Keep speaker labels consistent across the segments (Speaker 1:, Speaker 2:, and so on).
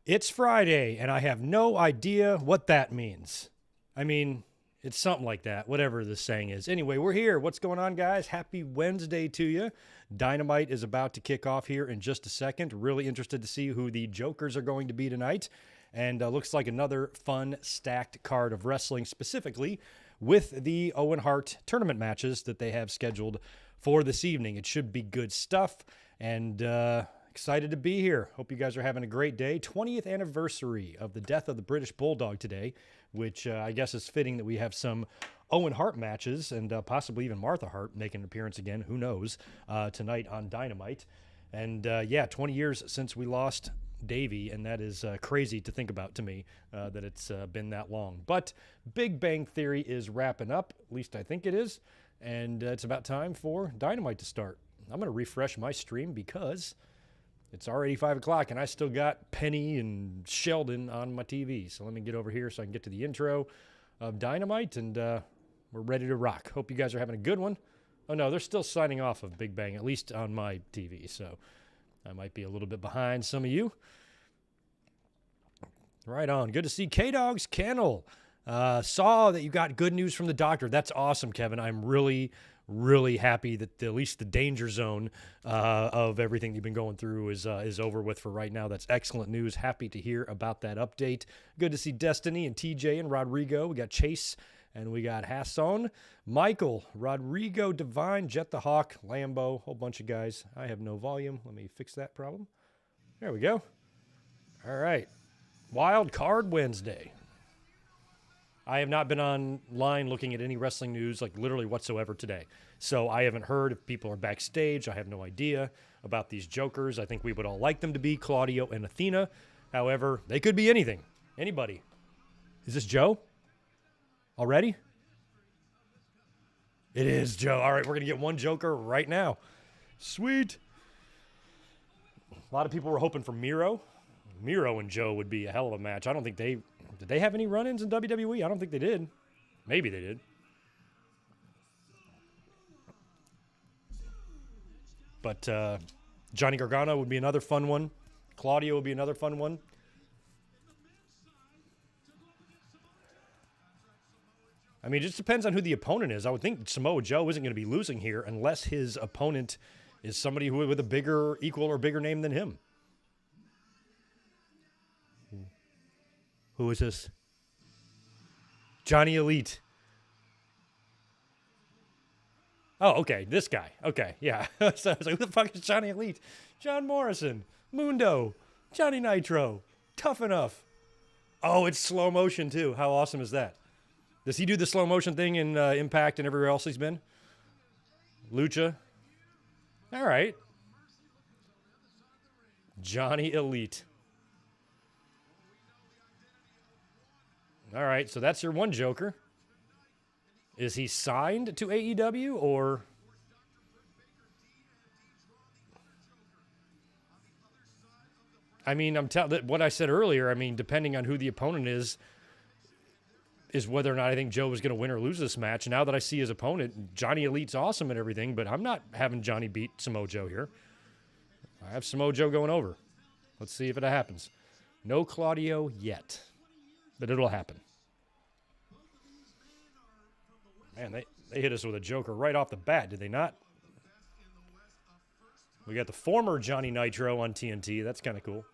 Speaker 1: It's Friday, and I have no idea what that means. I mean, it's something like that, whatever the saying is. Anyway, we're here. What's going on, guys? Happy Wednesday to you. Dynamite is about to kick off here in just a second. Really interested to see who the Jokers are going to be tonight. And looks like another fun, stacked card of wrestling, specifically with the Owen Hart tournament matches that they have scheduled for this evening. It should be good stuff, and excited to be here. Hope you guys are having a great day. 20th anniversary of the death of the British Bulldog today, which I guess is fitting that we have some Owen Hart matches and possibly even Martha Hart making an appearance again, who knows, tonight on Dynamite. And yeah, 20 years since we lost Davey, and that is crazy to think about to me, that it's been that long. But Big Bang Theory is wrapping up, at least I think it is, and it's about time for Dynamite to start. I'm going to refresh my stream because it's already 5 o'clock, and I still got Penny and Sheldon on my TV. So let me get over here so I can get to the intro of Dynamite, and we're ready to rock. Hope you guys are having a good one. Oh, no, they're still signing off of Big Bang, at least on my TV, so I might be a little bit behind some of you. Right on. Good to see K-Dog's Kennel. Saw that you got good news from the doctor. That's awesome, Kevin. I'm really happy that at least the danger zone of everything you've been going through is over with for right now. That's excellent news. Happy to hear about that update. Good to see Destiny and TJ and Rodrigo. We got Chase and we got Hassan, Michael, Rodrigo, Divine, Jet the Hawk, Lambo, whole bunch of guys. I have no volume. Let me fix that problem. There we go. All right. Wild Card Wednesday. I have not been online looking at any wrestling news, like literally whatsoever today. So I haven't heard if people are backstage. I have no idea about these Jokers. I think we would all like them to be Claudio and Athena. However, they could be anything. Anybody. Is this Joe? Already? It is Joe. All right, we're going to get one Joker right now. Sweet. A lot of people were hoping for Miro. Miro and Joe would be a hell of a match. I don't think did they have any run-ins in WWE? I don't think they did. Maybe they did. But Johnny Gargano would be another fun one. Claudio would be another fun one. I mean, it just depends on who the opponent is. I would think Samoa Joe isn't going to be losing here unless his opponent is somebody who with a bigger, equal or bigger name than him. Who is this? Johnny Elite. Oh, okay. This guy. Okay, yeah. So I was like, who the fuck is Johnny Elite? John Morrison. Mundo. Johnny Nitro. Tough Enough. Oh, it's slow motion, too. How awesome is that? Does he do the slow motion thing in Impact and everywhere else he's been? Lucha. All right. Johnny Elite. All right, so that's your one Joker. Is he signed to AEW or? I mean, what I said earlier. I mean, depending on who the opponent is whether or not I think Joe was going to win or lose this match. Now that I see his opponent, Johnny Elite's awesome and everything, but I'm not having Johnny beat Samoa Joe here. I have Samoa Joe going over. Let's see if it happens. No Claudio yet. But it'll happen. Man, they hit us with a Joker right off the bat, did they not? We got the former Johnny Nitro on TNT. That's kind of cool.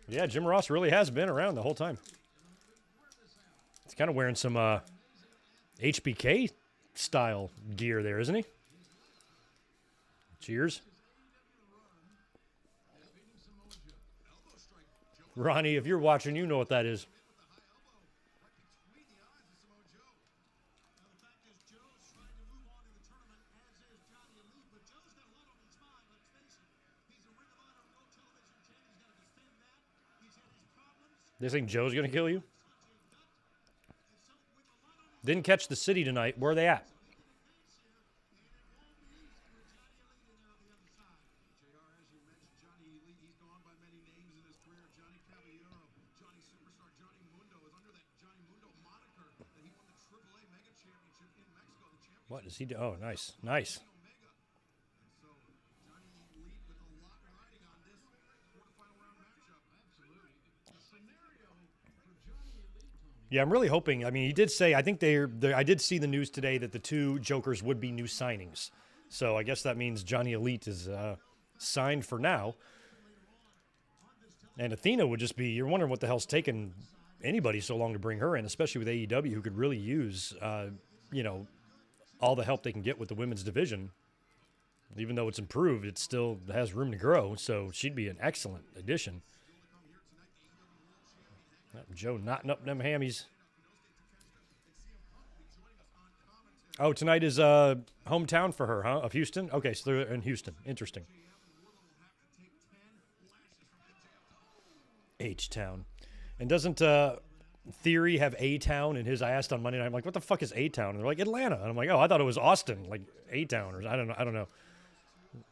Speaker 1: Yeah, Jim Ross really has been around the whole time. He's kind of wearing some HBK style gear there, isn't he? Cheers. Ronnie, if you're watching, you know what that is. They think Joe's going to kill you? Didn't catch the city tonight. Where are they at? What does he do? Oh, nice. Nice. Yeah, I'm really hoping. I mean, he did say, I think I did see the news today that the two Jokers would be new signings. So I guess that means Johnny Elite is signed for now. And Athena would just be, you're wondering what the hell's taking anybody so long to bring her in, especially with AEW, who could really use, all the help they can get with the women's division. Even though it's improved, it still has room to grow. So she'd be an excellent addition. Joe knotting up them hammies. Oh, tonight is hometown for her, huh? Of Houston? Okay, so they're in Houston. Interesting. H-Town. And doesn't Theory have A-Town in his? I asked on Monday night, I'm like, what the fuck is A-Town? And they're like, Atlanta. And I'm like, oh, I thought it was Austin, like A-Town. Or I don't know.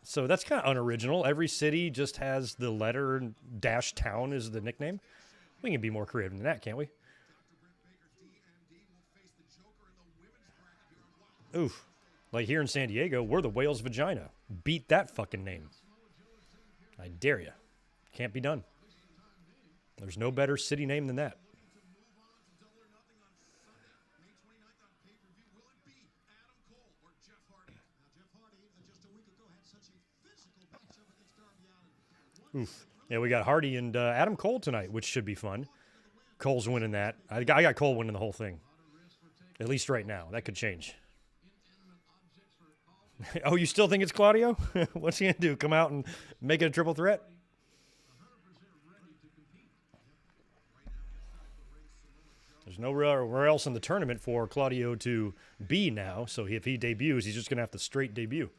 Speaker 1: So that's kind of unoriginal. Every city just has the letter dash town is the nickname. We can be more creative than that, can't we? Oof. Like here in San Diego, we're the whale's vagina. Beat that fucking name. I dare you. Can't be done. There's no better city name than that. Oof. Yeah, we got Hardy and Adam Cole tonight, which should be fun. Cole's winning that. I got Cole winning the whole thing. At least right now. That could change. Oh, you still think it's Claudio? What's he going to do? Come out and make it a triple threat? There's nowhere else in the tournament for Claudio to be now. So if he debuts, he's just going to have to straight debut.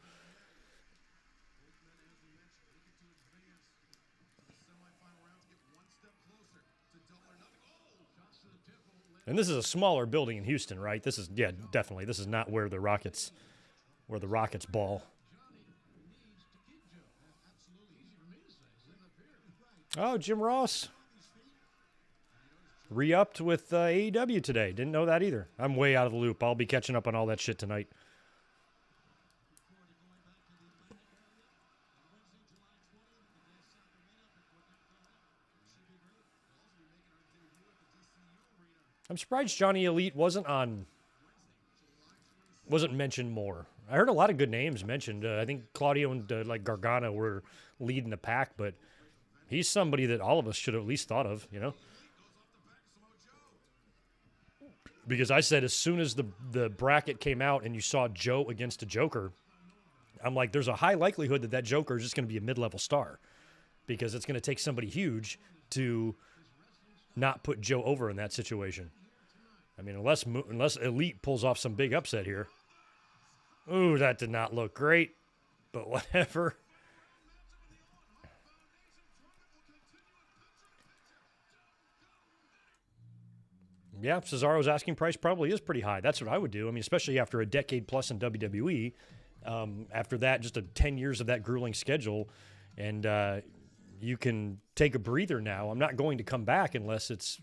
Speaker 1: And this is a smaller building in Houston, right? This is, yeah, definitely. This is not where the Rockets ball. Oh, Jim Ross. Re-upped with AEW today. Didn't know that either. I'm way out of the loop. I'll be catching up on all that shit tonight. I'm surprised Johnny Elite wasn't mentioned more. I heard a lot of good names mentioned. I think Claudio and Gargano were leading the pack, but he's somebody that all of us should have at least thought of, you know? Because I said as soon as the bracket came out and you saw Joe against a Joker, I'm like, there's a high likelihood that Joker is just going to be a mid-level star because it's going to take somebody huge to not put Joe over in that situation. I mean, unless Elite pulls off some big upset here. Ooh, that did not look great, but whatever. Yeah, Cesaro's asking price probably is pretty high. That's what I would do. I mean, especially after a decade plus in WWE. After that, just 10 years of that grueling schedule, and you can take a breather now. I'm not going to come back unless it's,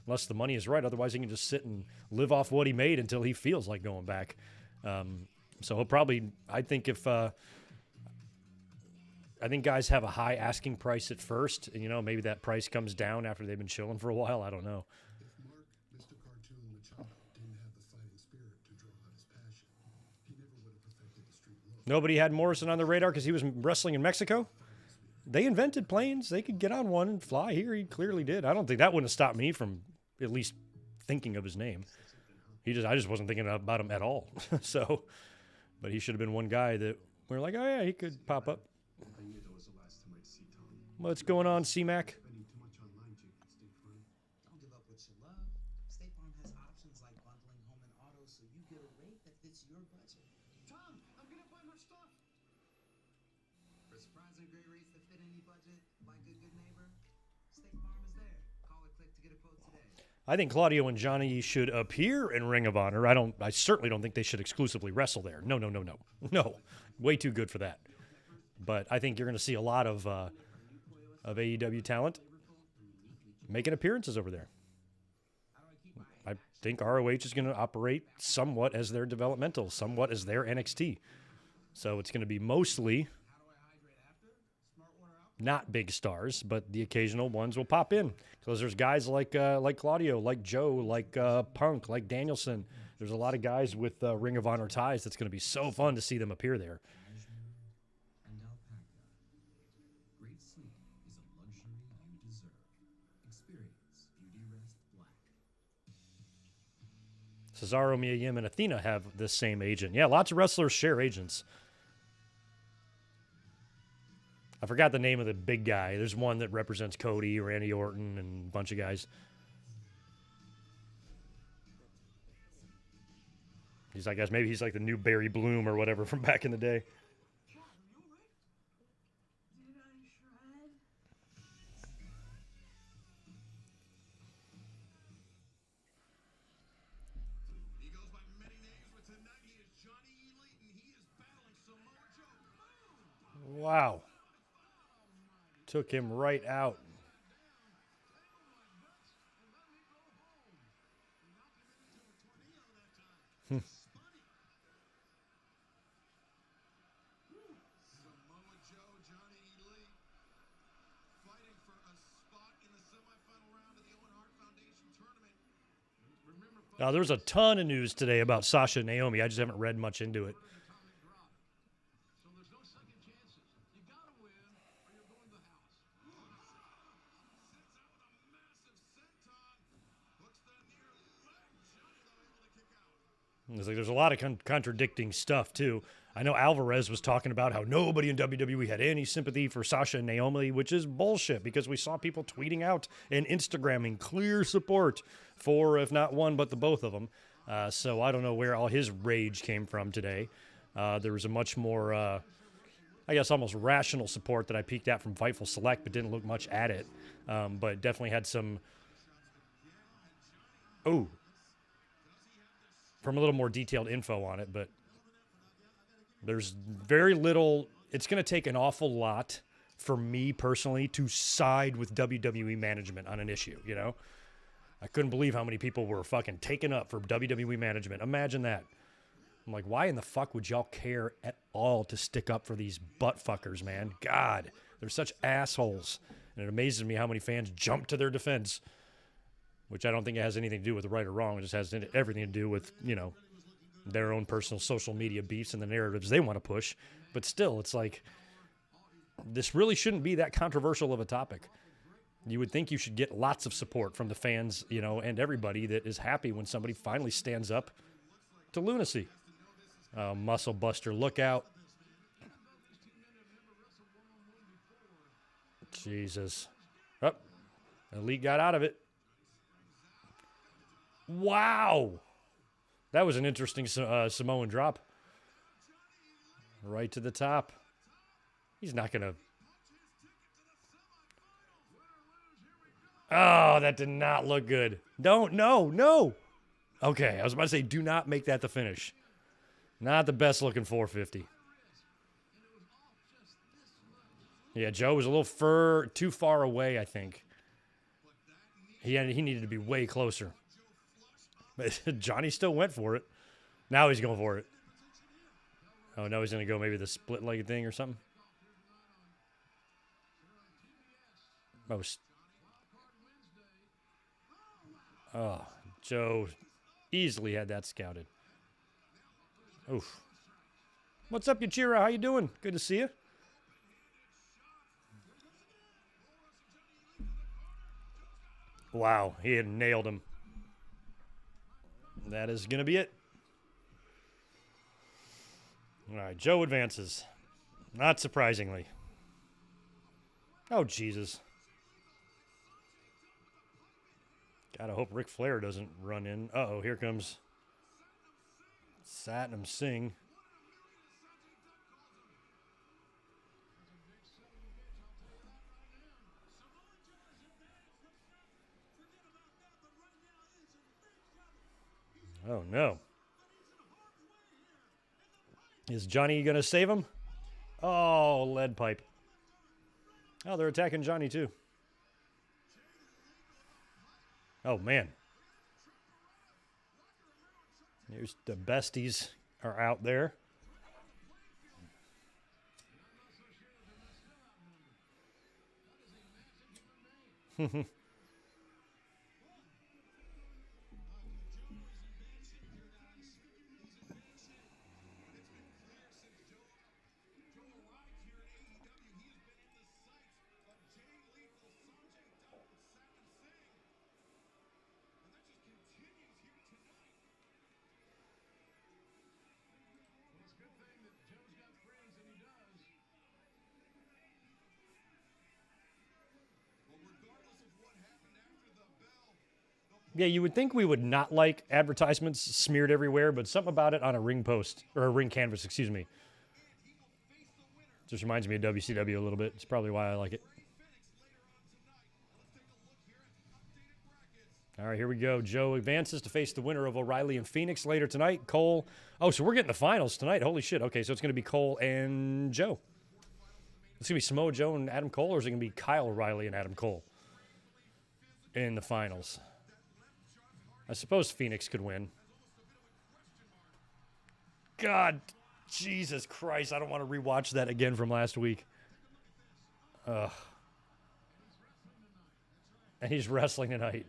Speaker 1: unless the money is right. Otherwise, he can just sit and live off what he made until he feels like going back. So he'll probably, I think guys have a high asking price at first, and, maybe that price comes down after they've been chilling for a while. I don't know. Nobody had Morrison on the radar because he was wrestling in Mexico? They invented planes. They could get on one and fly here. He clearly did. I don't think that wouldn't have stopped me from at least thinking of his name. I just wasn't thinking about him at all. But he should have been one guy that we're like, oh, yeah, he could pop up. What's going on, C-Mac? I think Claudio and Johnny should appear in Ring of Honor. I certainly don't think they should exclusively wrestle there. No. No. Way too good for that. But I think you're going to see a lot of AEW talent making appearances over there. I think ROH is going to operate somewhat as their developmental, somewhat as their NXT. So it's going to be mostly not big stars, but the occasional ones will pop in because there's guys like Claudio, like Joe, like Punk, like Danielson. There's a lot of guys with Ring of Honor ties that's going to be so fun to see them appear there.
Speaker 2: Great sleep is a luxury you deserve. Experience Beauty Rest Black.
Speaker 1: Cesaro, Mia Yim, and Athena have the same agent. Yeah, lots of wrestlers share agents. I forgot the name of the big guy. There's one that represents Cody, Randy Orton, and a bunch of guys. He's, I guess, maybe he's like the new Barry Bloom or whatever from back in the day.
Speaker 2: He goes by many names, but tonight he is Johnny Elite, and he is battling Samoa Joe.
Speaker 1: Wow. Took him right out.
Speaker 2: Samoa Joe, Johnny Elite, fighting for a spot in the semifinal round of the Owen Hart Foundation tournament. Remember,
Speaker 1: Now, there's a ton of news today about Sasha and Naomi. I just haven't read much into it.
Speaker 2: so there's no second chances. You gotta win, or you're going to the house. Sits out with a massive senton. Hooks the near leg. Johnny, though, able to kick out.
Speaker 1: It's like there's a lot of contradicting stuff, too. I know Alvarez was talking about how nobody in WWE had any sympathy for Sasha and Naomi, which is bullshit because we saw people tweeting out and Instagramming clear support for, if not one, but the both of them. So I don't know where all his rage came from today. There was a much more, I guess, almost rational support that I peeked at from Fightful Select, but didn't look much at it. But definitely had some, from a little more detailed info on it, but there's very little. It's going to take an awful lot for me personally to side with WWE management on an issue, you know? I couldn't believe how many people were fucking taken up for WWE management. Imagine that. I'm like, why in the fuck would y'all care at all to stick up for these butt fuckers, man? God, they're such assholes. And it amazes me how many fans jump to their defense, which I don't think it has anything to do with right or wrong. It just has everything to do with, you know, their own personal social media beefs and the narratives they want to push. But still, it's like, this really shouldn't be that controversial of a topic. You would think you should get lots of support from the fans, you know, and everybody that is happy when somebody finally stands up to lunacy. Muscle Buster, look out. Jesus. Oh, Elite got out of it. Wow. That was an interesting Samoan drop. Right to the top. He's not going to. Oh, that did not look good. No. Okay, I was about to say, do not make that the finish. Not the best looking 450. Yeah, Joe was a little too far away, I think. He needed to be way closer. But Johnny still went for it. Now he's going for it. Oh, no, he's going to go maybe the split-legged thing or something. Oh, Joe easily had that scouted. Oof. What's up, Yachira? How you doing? Good to see you. Wow, he had nailed him. That is going to be it. All right, Joe advances. Not surprisingly. Oh, Jesus. Gotta hope Ric Flair doesn't run in. Uh-oh, here comes Satnam Singh. Oh, no. Is Johnny going to save him? Oh, lead pipe. Oh, they're attacking Johnny, too. Oh, man. Here's the besties are out there. Yeah, you would think we would not like advertisements smeared everywhere, but something about it on a ring post, or a ring canvas, excuse me. Just reminds me of WCW a little bit. It's probably why I like it. All right, here we go. Joe advances to face the winner of O'Reilly and Phoenix later tonight. Cole. Oh, so we're getting the finals tonight. Holy shit. Okay, so it's going to be Cole and Joe. It's going to be Samoa Joe and Adam Cole, or is it going to be Kyle O'Reilly and Adam Cole in the finals? I suppose Phoenix could win. God, Jesus Christ. I don't want to rewatch that again from last week. Ugh. And he's wrestling tonight.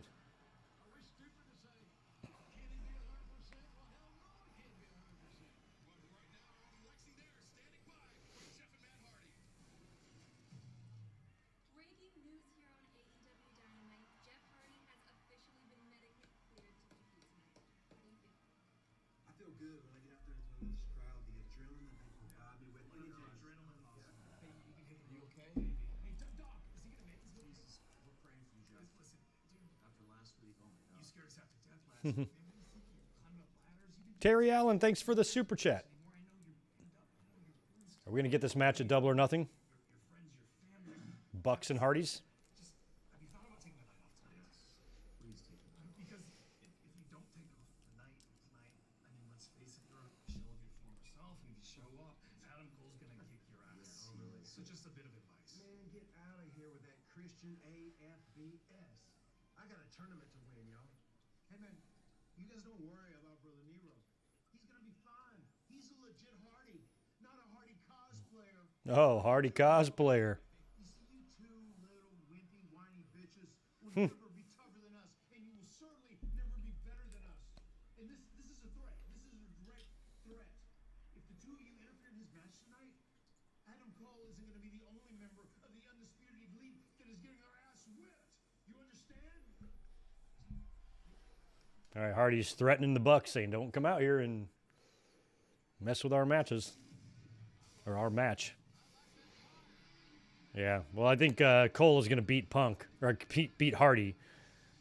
Speaker 3: Breaking news here on AEW Dynamite. Jeff Hardy has officially been medically cleared to compete tonight. How do you feel?
Speaker 2: I feel good when I get out there in front of this crowd. The adrenaline that they can guide me with. Any adrenaline loss. Hey, you can hit me, okay? Hey, Doc, is he gonna make this? Jesus, we're praying for you, Jeff. Listen, dude. After last week, oh my God. You scared us after death last week.
Speaker 1: Terry Allen, thanks for the super chat. Are we going to get this match at Double or Nothing? Bucks and Hardys?
Speaker 2: Have you thought about taking the night off tonight? Please take it. Because if you don't take off the night tonight, I mean, let's face it, you're a shell of your former self, and if you show up, Adam Cole's gonna kick your ass. Oh, really? So just a bit of advice. Man, get out of here with that Christian AFBS. I got a tournament to win, y'all. Hey, man, you guys don't worry about Brother Nero. He's gonna be fine. He's a legit Hardy, not a Hardy cosplayer.
Speaker 1: Oh, Hardy cosplayer.
Speaker 2: Never be tougher than us, and you will certainly never be better than us. And this is a threat. This is a direct threat. If the two of you interfere in his match tonight, Adam Cole isn't going to be the only member of the Undisputed Elite that is getting their ass whipped. You understand?
Speaker 1: All right, Hardy's threatening the Bucks, saying, don't come out here and mess with our matches. Or our match. Yeah, well, I think Cole is going to beat Punk, or beat Hardy,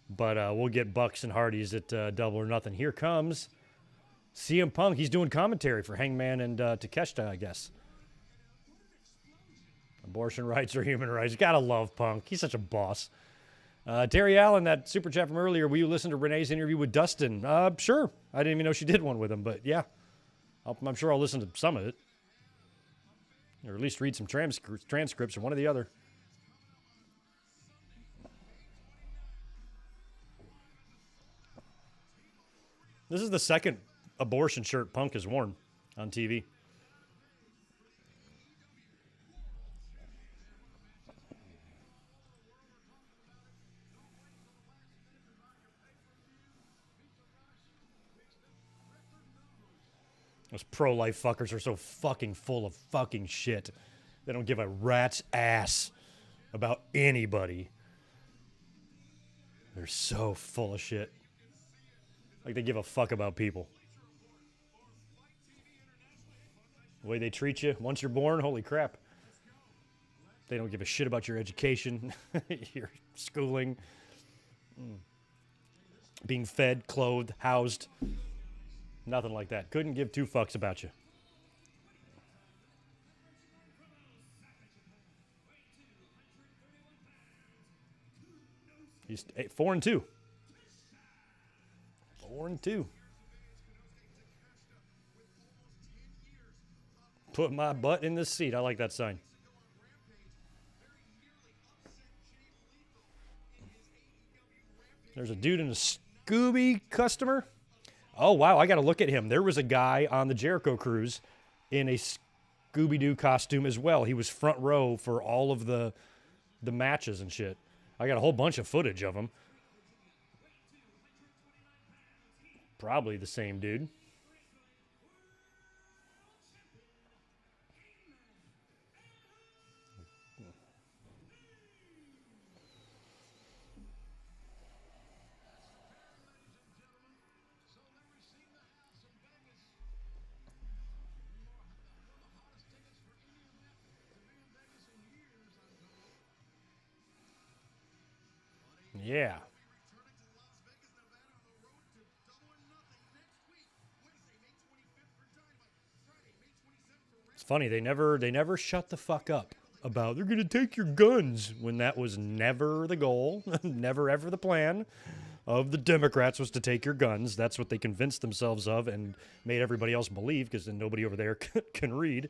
Speaker 1: but we'll get Bucks and Hardys at Double or Nothing. Here comes CM Punk. He's doing commentary for Hangman and Takeshita, I guess. Abortion rights are human rights. Gotta love Punk. He's such a boss. Terry Allen, that super chat from earlier, will you listen to Renee's interview with Dustin? Sure. I didn't even know she did one with him, but yeah. I'm sure I'll listen to some of it. Or at least read some transcripts or one or the other. This is the second abortion shirt Punk has worn on TV. Those pro-life fuckers are so fucking full of fucking shit. They don't give a rat's ass about anybody. They're so full of shit. Like they give a fuck about people. The way they treat you once you're born, holy crap. They don't give a shit about your education, your schooling, being fed, clothed, housed. Nothing like that. Couldn't give two fucks about you. He's 4-2. 4-2. Put my butt in the seat. I like that sign. There's a dude in a Scooby customer. Oh, wow, I got to look at him. There was a guy on the Jericho cruise in a Scooby-Doo costume as well. He was front row for all of the matches and shit. I got a whole bunch of footage of him. Probably the same dude. Yeah. It's funny, they never shut the fuck up about they're gonna take your guns when that was never the goal, never ever the plan of the Democrats was to take your guns. That's what they convinced themselves of and made everybody else believe, because then nobody over there can read.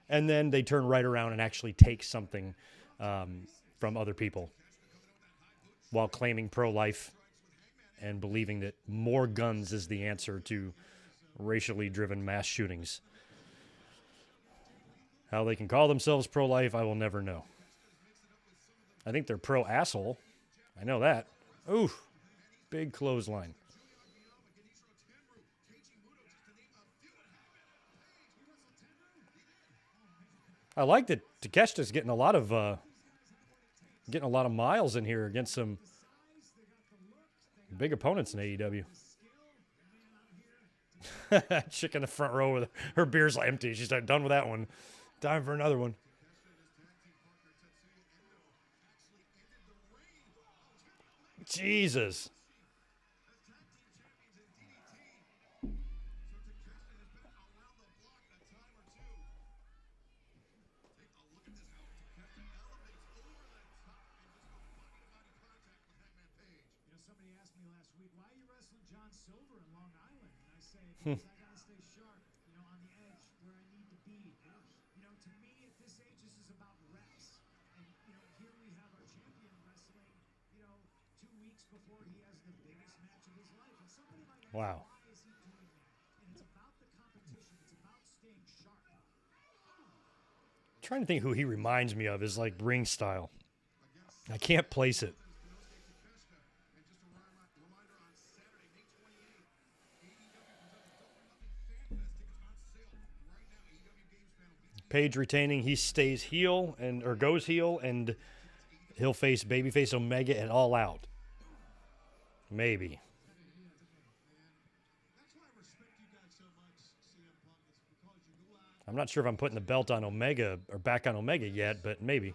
Speaker 1: And then they turn right around and actually take something from other people while claiming pro-life and believing that more guns is the answer to racially driven mass shootings. How they can call themselves pro-life, I will never know. I think they're pro-asshole. I know that. Oof. Big clothesline. I like that Takeshita's getting a lot of miles in here against some big opponents in AEW. Chick in the front row with her beer's empty. She's done with that one. Time for another one. Jesus.
Speaker 2: Somebody asked me last week, why are you wrestling John Silver in Long Island? And I say, because I got to stay sharp, on the edge where I need to be. To me, at this age, this is about reps. And, here we have our champion wrestling, 2 weeks before he has the biggest match of his life. And somebody might ask,
Speaker 1: Wow.
Speaker 2: why is he doing that? And it's about the competition. It's about staying sharp.
Speaker 1: I'm trying to think who he reminds me of, his ring style. I can't place it. Page retaining, he stays heel or goes heel, and he'll face babyface Omega at All Out. Maybe. I'm not sure if I'm putting the belt on Omega or back on Omega yet, but maybe.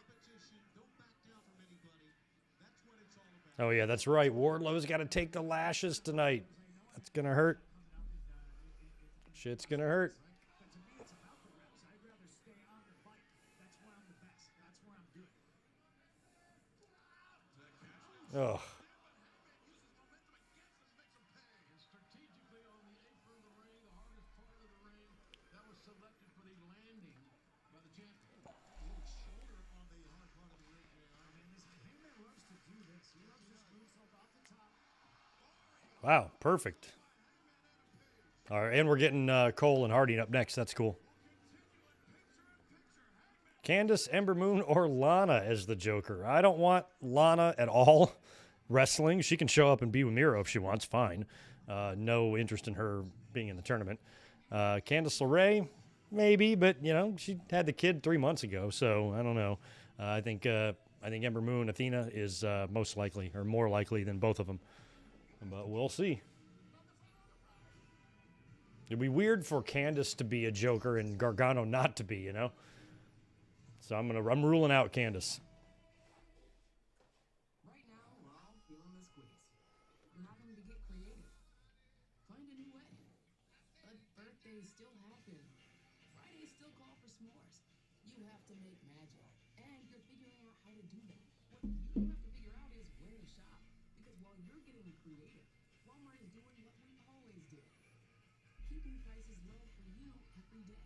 Speaker 1: Oh yeah, that's right. Wardlow's got to take the lashes tonight. That's gonna hurt. Shit's gonna hurt. Ugh. Wow, perfect. All right, and we're getting Cole and Hardy up next. That's cool. Candice, Ember Moon, or Lana as the Joker. I don't want Lana at all wrestling. She can show up and be with Miro if she wants. Fine. No interest in her being in the tournament. Candice LeRae, maybe, but, she had the kid 3 months ago, so I don't know. I think Ember Moon, Athena is most likely, or more likely than both of them. But we'll see. It'd be weird for Candice to be a Joker and Gargano not to be, So I'm ruling out Candice.
Speaker 4: Right now, we're all feeling the squeeze. We're having to get creative. Find a new way. But birthdays still happen. Fridays still call for s'mores. You have to make magic. And you're figuring out how to do that. What you have to figure out is where to shop. Because while you're getting creative, Walmart is doing what we always did. Keeping prices low for you every day.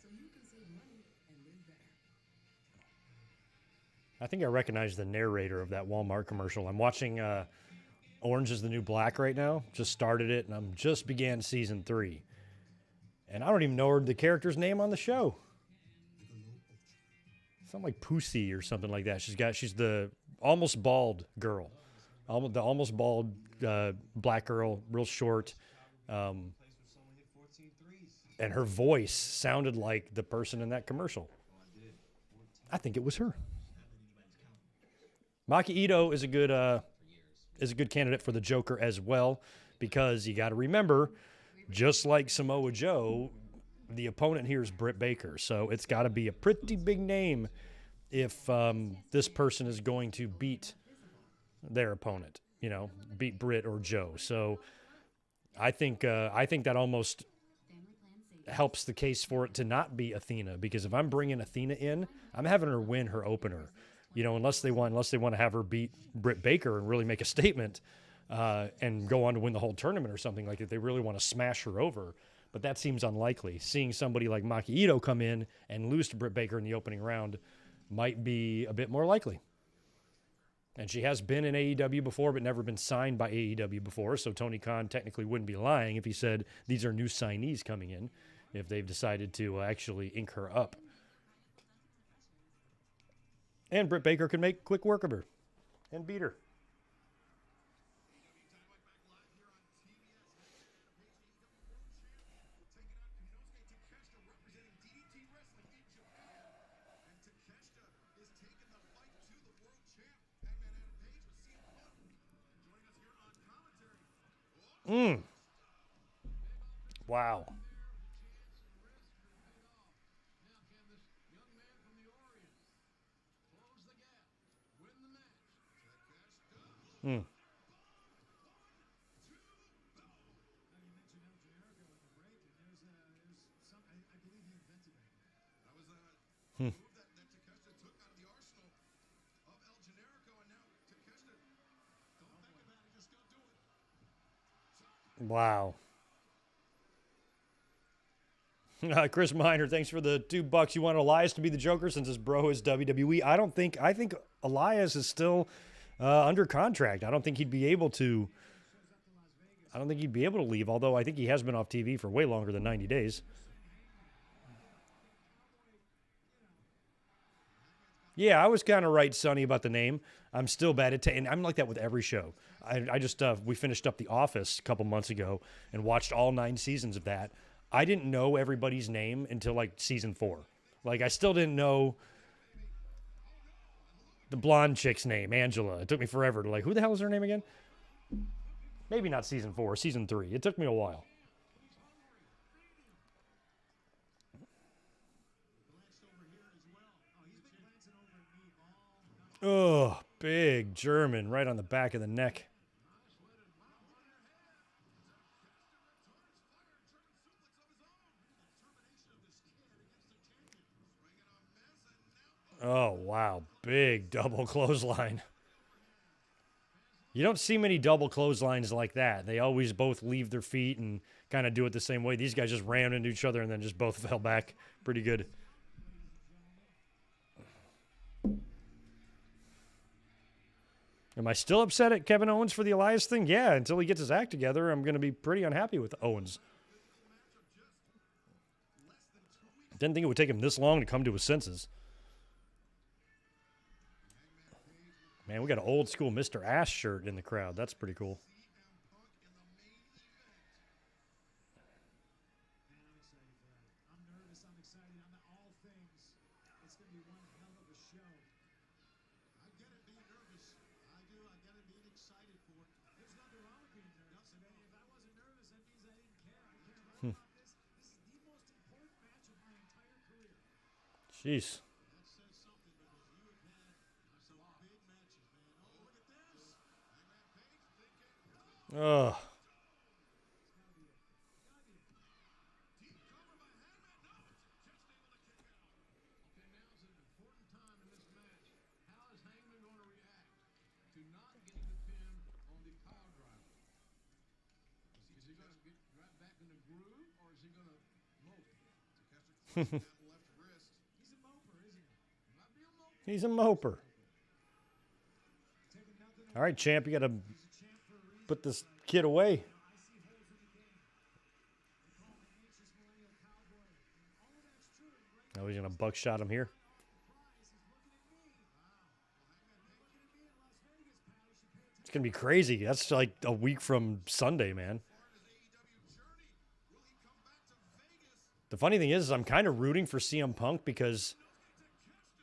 Speaker 4: So you can save money and live better.
Speaker 1: I think I recognize the narrator of that Walmart commercial. I'm watching Orange is the New Black right now. Just started it, and I'm just began season 3. And I don't even know the character's name on the show. Something like Pussy or something like that. She's the almost bald girl, the almost bald black girl, real short. And her voice sounded like the person in that commercial. I think it was her. Makito is a good candidate for the Joker as well, because you got to remember, just like Samoa Joe, the opponent here is Britt Baker, so it's got to be a pretty big name if this person is going to beat their opponent, beat Britt or Joe. So I think that almost helps the case for it to not be Athena, because if I'm bringing Athena in, I'm having her win her opener, unless they want to have her beat Britt Baker and really make a statement and go on to win the whole tournament or something like that. They really want to smash her over, but that seems unlikely. Seeing somebody like Makito come in and lose to Britt Baker in the opening round might be a bit more likely. And she has been in AEW before, but never been signed by AEW before. So Tony Khan technically wouldn't be lying if he said these are new signees coming in, if they've decided to actually ink her up. And Britt Baker can make quick work of her and beat her. Wow. Wow. Chris Miner, thanks for the $2. You want Elias to be the Joker since his bro is WWE? I think Elias is still under contract. I don't think he'd be able to leave, although I think he has been off TV for way longer than 90 days. Yeah, I was kind of right, Sonny, about the name. I'm still bad at and I'm like that with every show. I just we finished up The Office a couple months ago and watched all 9 seasons of that. I didn't know everybody's name until like season 4. Like, I still didn't know the blonde chick's name, Angela. It took me forever to who the hell is her name again? Maybe not season 4, season 3. It took me a while. Oh, big German right on the back of the neck. Oh, wow. Big double clothesline. You don't see many double clotheslines like that. They always both leave their feet and kind of do it the same way. These guys just ran into each other and then just both fell back. Pretty good. Am I still upset at Kevin Owens for the Elias thing? Yeah, until he gets his act together, I'm going to be pretty unhappy with Owens. Didn't think it would take him this long to come to his senses. Man, we got an old school Mr. Ass shirt in the crowd. That's pretty cool.
Speaker 2: I'm excited. I'm all things. It's going to be one hell of a show. I get it being nervous. I do. I get it being excited for it. There's nothing wrong with being nervous. If I wasn't nervous, that means I didn't care. I care about this. This is the most important match of my entire career.
Speaker 1: Jeez.
Speaker 2: That says something because you have had some big matches, man. Oh, look at this. Rampage thinking.
Speaker 1: Ugh.
Speaker 2: Deep cover by Hangman. No, just able to kick out. Okay, now's an important time in this match. How is Hangman going to react to not getting the pin on the power driver? Is he going to get right back in the groove, or is he going to mope? Takeshita that left wrist. He's a moper, isn't he? Might be a moper.
Speaker 1: He's a moper. All right, champ, you got to put this kid away. Oh, he's going to buckshot him here. going to be crazy. That's like a week from Sunday, man. The funny thing is I'm kind of rooting for CM Punk because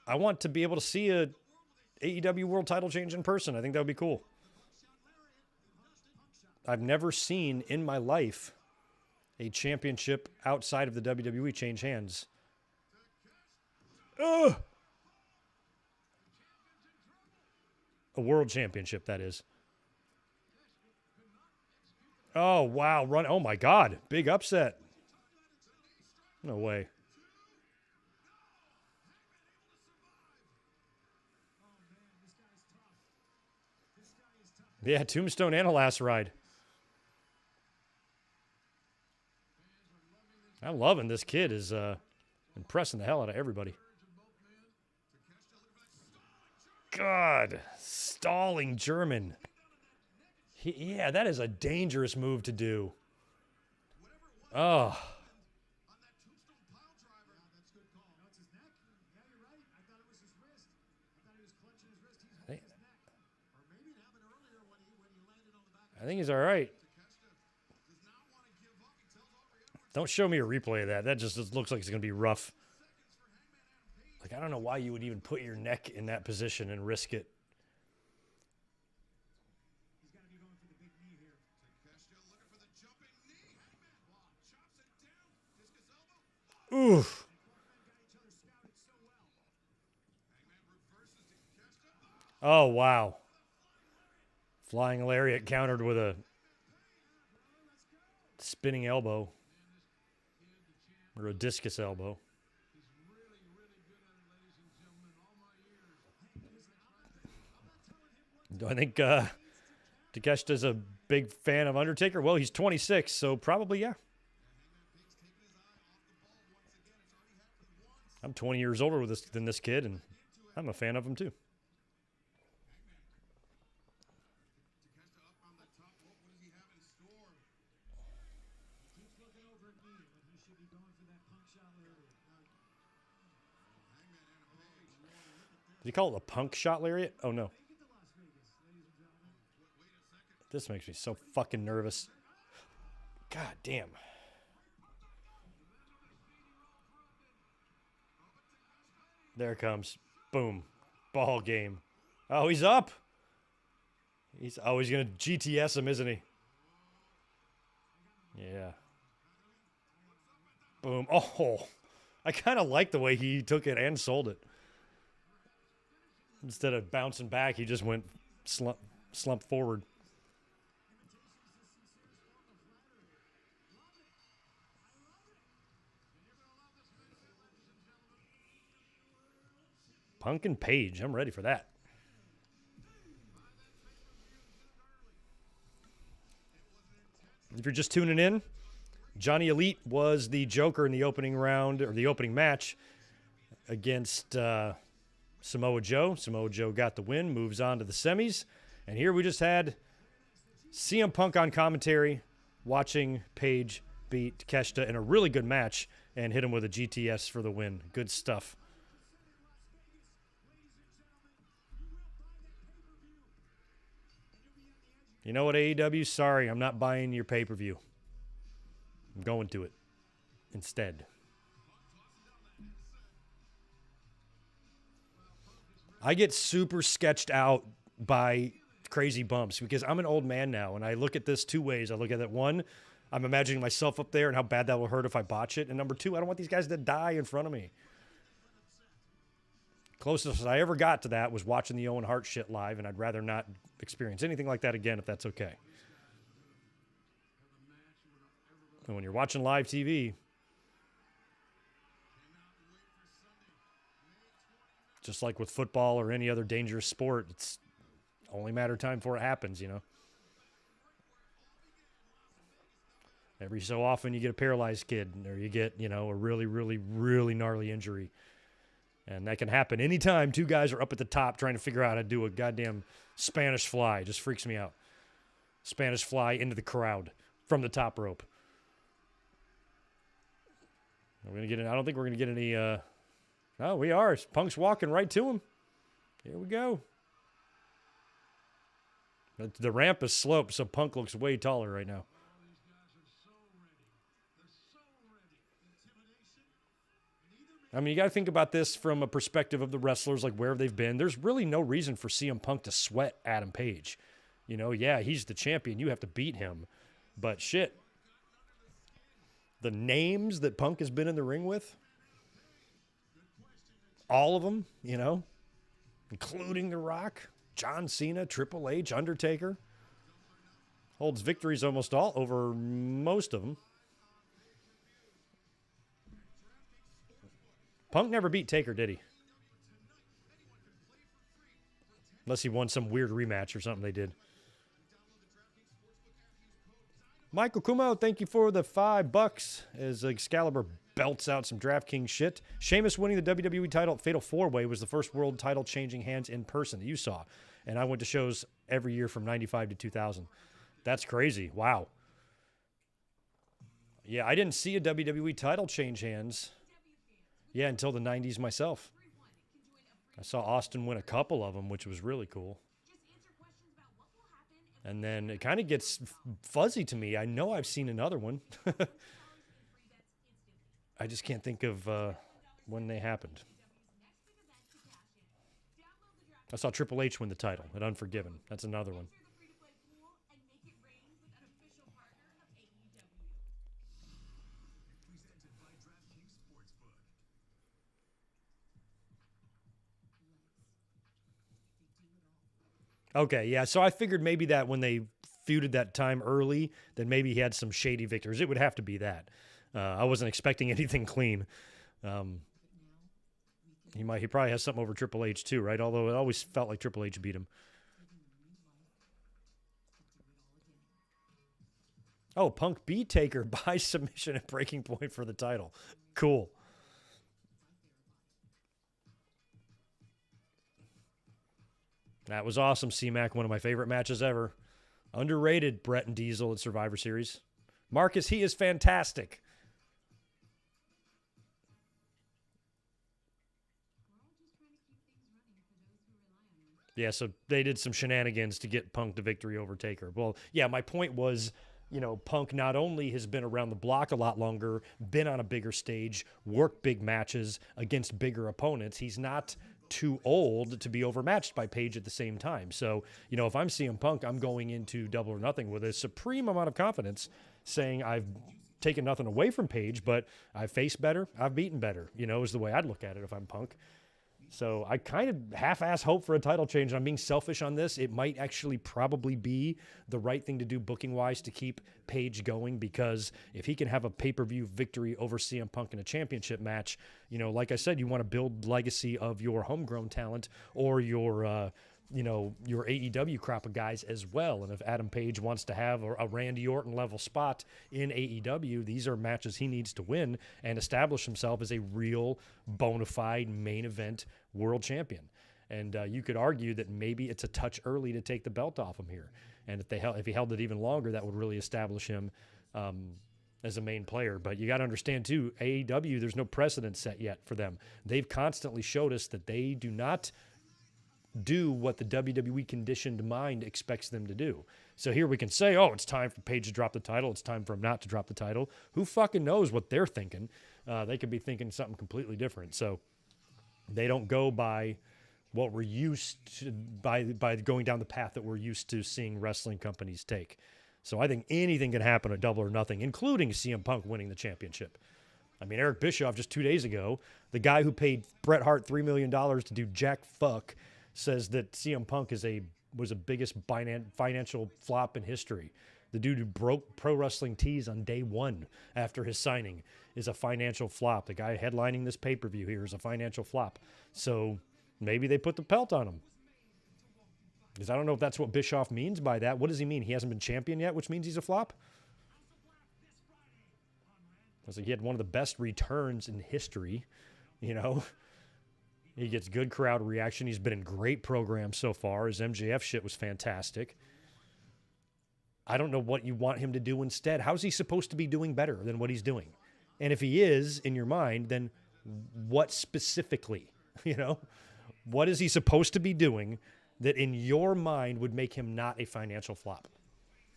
Speaker 1: I want to be able to see a AEW World Title change in person. I think that would be cool. I've never seen in my life a championship outside of the WWE change hands. Ugh! A world championship, that is. Oh, wow. Run. Oh, my God. Big upset. No way. Yeah, Tombstone and a last ride. I'm loving this kid is impressing the hell out of everybody. God, stalling German. Yeah, that is a dangerous move to do. Oh. I think he's all right. Don't show me a replay of that. That just looks like it's going to be rough. Like, I don't know why you would even put your neck in that position and risk it. Oof. Oh, wow. Flying lariat countered with a spinning elbow. Or a discus elbow. Do I think Takeshita's a big fan of Undertaker? Well, he's 26, so probably, yeah. I'm 20 years older than this kid, and I'm a fan of him, too. Did he call it a punk shot lariat? Oh, no. This makes me so fucking nervous. God damn. There it comes. Boom. Ball game. Oh, he's up. He's going to GTS him, isn't he? Yeah. Boom. Oh, I kind of like the way he took it and sold it. Instead of bouncing back, he just went slump forward. Punk and Page. I'm ready for that. If you're just tuning in, Johnny Elite was the Joker in the opening round, or the opening match, against Samoa Joe. Samoa Joe got the win, moves on to the semis. And here we just had CM Punk on commentary, watching Page beat Takeshita in a really good match and hit him with a GTS for the win. Good stuff. You know what, AEW? Sorry, I'm not buying your pay-per-view. I'm going to it instead. I get super sketched out by crazy bumps because I'm an old man now, and I look at this two ways. I look at it, one, I'm imagining myself up there and how bad that will hurt if I botch it. And number two, I don't want these guys to die in front of me. Closest I ever got to that was watching the Owen Hart shit live, and I'd rather not experience anything like that again if that's okay. And when you're watching live TV, just like with football or any other dangerous sport, it's only a matter of time before it happens, you know. Every so often you get a paralyzed kid, or you get, you know, a really, really, really gnarly injury. And that can happen anytime two guys are up at the top trying to figure out how to do a goddamn Spanish fly. It just freaks me out. Spanish fly into the crowd from the top rope. We're gonna get. I don't think we're gonna get any. Oh, we are. Punk's walking right to him. Here we go. The ramp is sloped, so Punk looks way taller right now. I mean, you got to think about this from a perspective of the wrestlers, like where they've been. There's really no reason for CM Punk to sweat Adam Page. You know, yeah, he's the champion. You have to beat him. But shit, the names that Punk has been in the ring with, all of them, you know, including The Rock, John Cena, Triple H, Undertaker, holds victories almost all over most of them. Punk never beat Taker, did he? Unless he won some weird rematch or something they did. Michael Kumo, thank you for the $5 as Excalibur belts out some DraftKings shit. Sheamus winning the WWE title at Fatal 4-Way was the first world title changing hands in person that you saw. And I went to shows every year from 95 to 2000. That's crazy. Wow. Yeah, I didn't see a WWE title change hands. Yeah, until the 90s myself. I saw Austin win a couple of them, which was really cool. And then it kind of gets fuzzy to me. I know I've seen another one. I just can't think of when they happened. I saw Triple H win the title at Unforgiven. That's another one. Okay, yeah, so I figured maybe that when they feuded that time early, then maybe he had some shady victors. It would have to be that. I wasn't expecting anything clean. He probably has something over Triple H too, right? Although it always felt like Triple H beat him. Oh, Punk beat Taker by submission at Breaking Point for the title. Cool. That was awesome, C-Mac. One of my favorite matches ever. Underrated Brett and Diesel at Survivor Series. Marcus, he is fantastic. Yeah, so they did some shenanigans to get Punk to victory over Taker. Well, yeah, my point was, you know, Punk not only has been around the block a lot longer, been on a bigger stage, worked big matches against bigger opponents. He's not too old to be overmatched by Page at the same time. So, you know, if I'm CM Punk, I'm going into Double or Nothing with a supreme amount of confidence, saying I've taken nothing away from Page, but I've faced better, I've beaten better, you know, is the way I'd look at it if I'm Punk. So I kind of half-ass hope for a title change. I'm being selfish on this. It might actually probably be the right thing to do booking-wise to keep Page going, because if he can have a pay-per-view victory over CM Punk in a championship match, you know, like I said, you want to build legacy of your homegrown talent or your, you know, your AEW crop of guys as well. And if Adam Page wants to have a Randy Orton level spot in AEW, these are matches he needs to win and establish himself as a real bona fide main event world champion. And you could argue that maybe it's a touch early to take the belt off him here. And if he held it even longer, that would really establish him as a main player. But you got to understand too, AEW, there's no precedent set yet for them. They've constantly showed us that they do not do what the WWE conditioned mind expects them to do. So here we can say, oh, it's time for Page to drop the title. It's time for him not to drop the title. Who fucking knows what they're thinking? They could be thinking something completely different. So they don't go by what we're used to, by going down the path that we're used to seeing wrestling companies take. So I think anything can happen at Double or Nothing, including CM Punk winning the championship. I mean, Eric Bischoff just 2 days ago, the guy who paid Bret Hart $3 million to do jack fuck, says that CM Punk was the biggest financial flop in history. The dude who broke Pro Wrestling Tees on day one after his signing is a financial flop. The guy headlining this pay-per-view here is a financial flop. So maybe they put the pelt on him. Because I don't know if that's what Bischoff means by that. What does he mean? He hasn't been champion yet, which means he's a flop? I was like, he had one of the best returns in history, you know. He gets good crowd reaction. He's been in great programs so far. His MJF shit was fantastic. I don't know what you want him to do instead. How's he supposed to be doing better than what he's doing? And if he is, in your mind, then what specifically? You know? What is he supposed to be doing that in your mind would make him not a financial flop?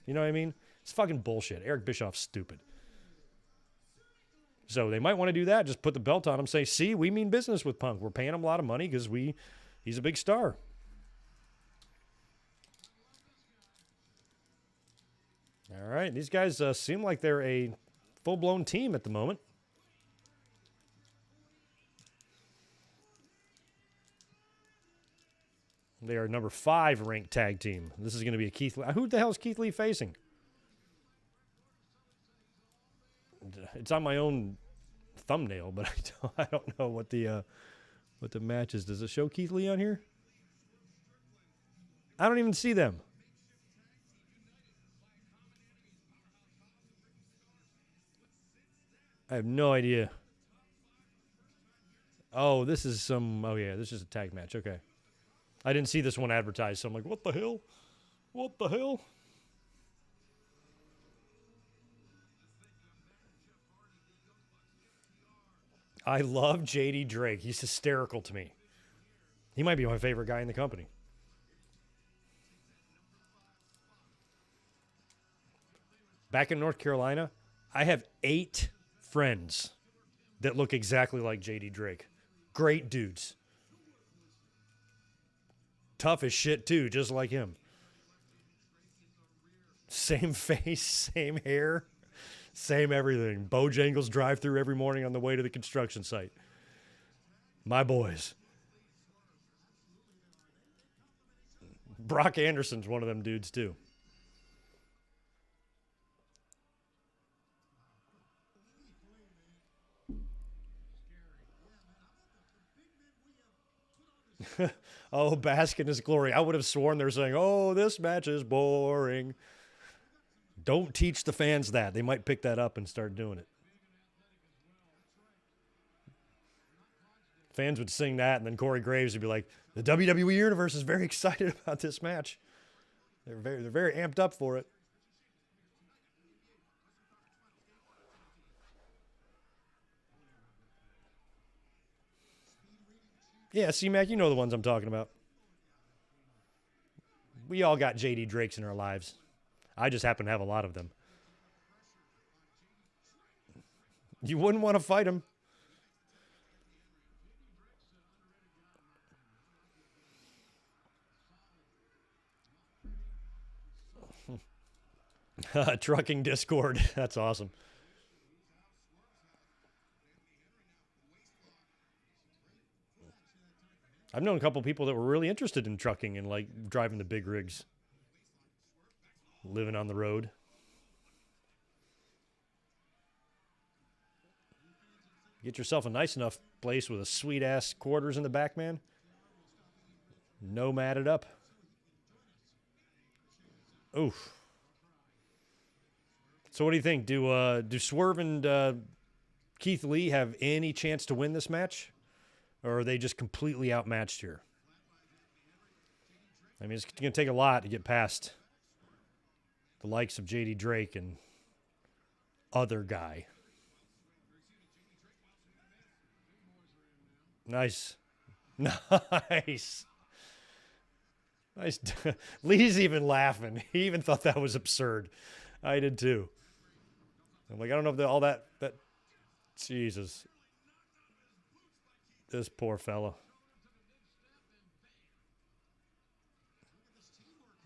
Speaker 1: You know what I mean? It's fucking bullshit. Eric Bischoff's stupid. So they might want to do that. Just put the belt on him. Say, see, we mean business with Punk. We're paying him a lot of money because he's a big star. All right. These guys seem like they're a full-blown team at the moment. They are number 5 ranked tag team. This is going to be a Keith Lee. Who the hell is Keith Lee facing? It's on my own thumbnail, but I don't know what the match is. Does it show Keith Lee on here? I don't even see them. I have no idea. Oh, this is some... Oh, yeah, this is a tag match. Okay. I didn't see this one advertised, so I'm like, what the hell? What the hell? I love J.D. Drake. He's hysterical to me. He might be my favorite guy in the company. Back in North Carolina, I have 8 friends that look exactly like J.D. Drake. Great dudes. Tough as shit, too, just like him. Same face, same hair, same everything. Bojangles drive through every morning on the way to the construction site. My boys. Brock Anderson's one of them dudes, too. Oh, bask in his glory. I would have sworn they're saying, oh, this match is boring. Don't teach the fans that. They might pick that up and start doing it. Fans would sing that, and then Corey Graves would be like, the WWE Universe is very excited about this match. They're very amped up for it. Yeah, C-Mac, you know the ones I'm talking about. We all got J.D. Drakes in our lives. I just happen to have a lot of them. You wouldn't want to fight him. Trucking Discord. That's awesome. I've known a couple people that were really interested in trucking and like driving the big rigs. Living on the road. Get yourself a nice enough place with a sweet ass quarters in the back, man. Nomad it up. Oof. So what do you think? Do Swerve and Keith Lee have any chance to win this match? Or are they just completely outmatched here? I mean, it's going to take a lot to get past the likes of J.D. Drake and other guy. Nice. Nice. Nice. Lee's even laughing. He even thought that was absurd. I did too. I'm like, I don't know if all that Jesus. This poor fella.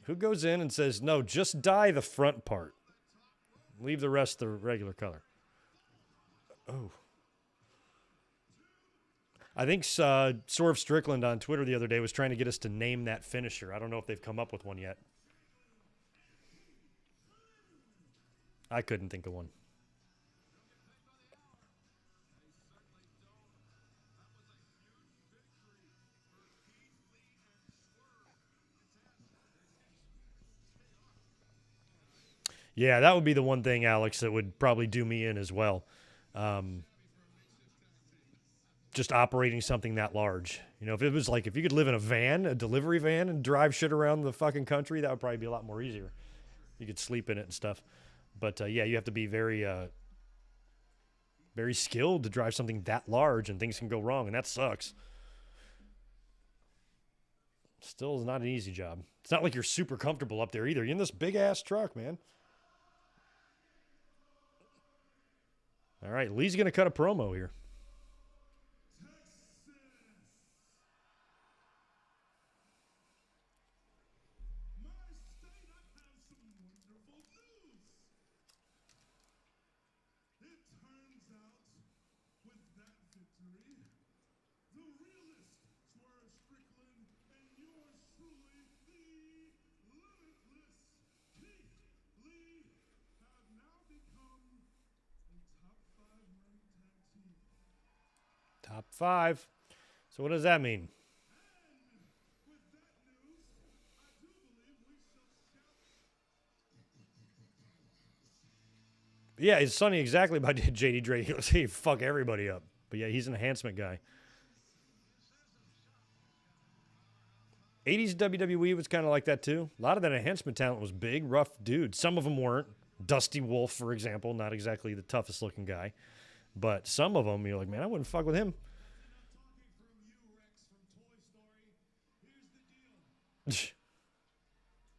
Speaker 1: Who goes in and says, no, just dye the front part. Leave the rest the regular color. Oh. I think Swerve Strickland on Twitter the other day was trying to get us to name that finisher. I don't know if they've come up with one yet. I couldn't think of one. Yeah, that would be the one thing, Alex, that would probably do me in as well. Just operating something that large. You know, if it was like, if you could live in a van, a delivery van, and drive shit around the fucking country, that would probably be a lot more easier. You could sleep in it and stuff. But, yeah, you have to be very, very skilled to drive something that large, and things can go wrong, and that sucks. Still is not an easy job. It's not like you're super comfortable up there either. You're in this big-ass truck, man. All right, Lee's going to cut a promo here. Top 5. So what does that mean? Yeah, it's Sonny exactly about JD Drake. He goes, hey, fuck everybody up. But yeah, he's an enhancement guy. 80s WWE was kind of like that too. A lot of that enhancement talent was big, rough dudes. Some of them weren't. Dusty Wolf, for example, not exactly the toughest looking guy. But some of them, you're like, man, I wouldn't fuck with him.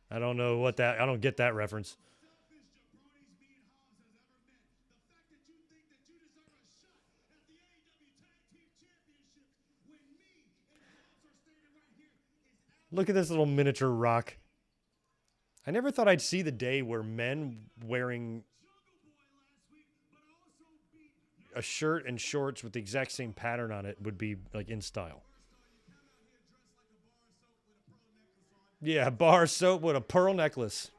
Speaker 1: I don't know what that, I don't get that reference. Look at this little miniature rock. I never thought I'd see the day where men wearing a shirt and shorts with the exact same pattern on it would be like in style. Yeah, bar soap with a pearl necklace.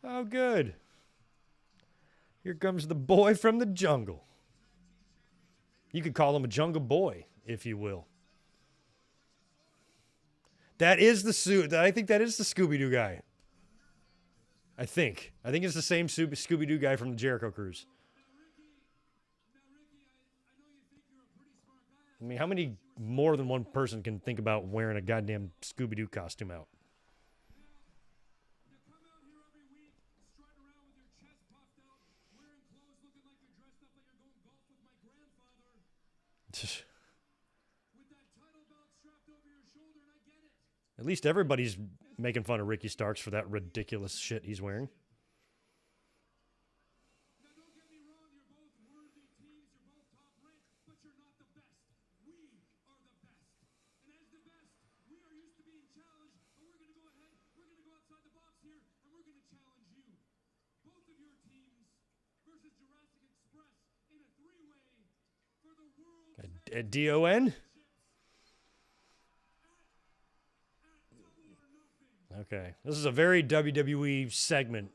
Speaker 1: Oh, good. Here comes the boy from the jungle. You could call him a jungle boy, if you will. That is the suit. I think that is the Scooby-Doo guy. I think it's the same Scooby-Doo guy from the Jericho Cruise. I mean, how many more than one person can think about wearing a goddamn Scooby-Doo costume out? At least everybody's making fun of Ricky Starks for that ridiculous shit he's wearing.
Speaker 2: Now, don't get me wrong, you're both worthy teams, you're both top ranked, but you're not the best. We are the best. And as the best, we are used to being challenged, and we're going to go ahead, we're going to go outside the box here, and we're going to challenge you. Both of your teams versus Jurassic Express in a three-way for the world.
Speaker 1: A DON? Okay. This is a very WWE segment,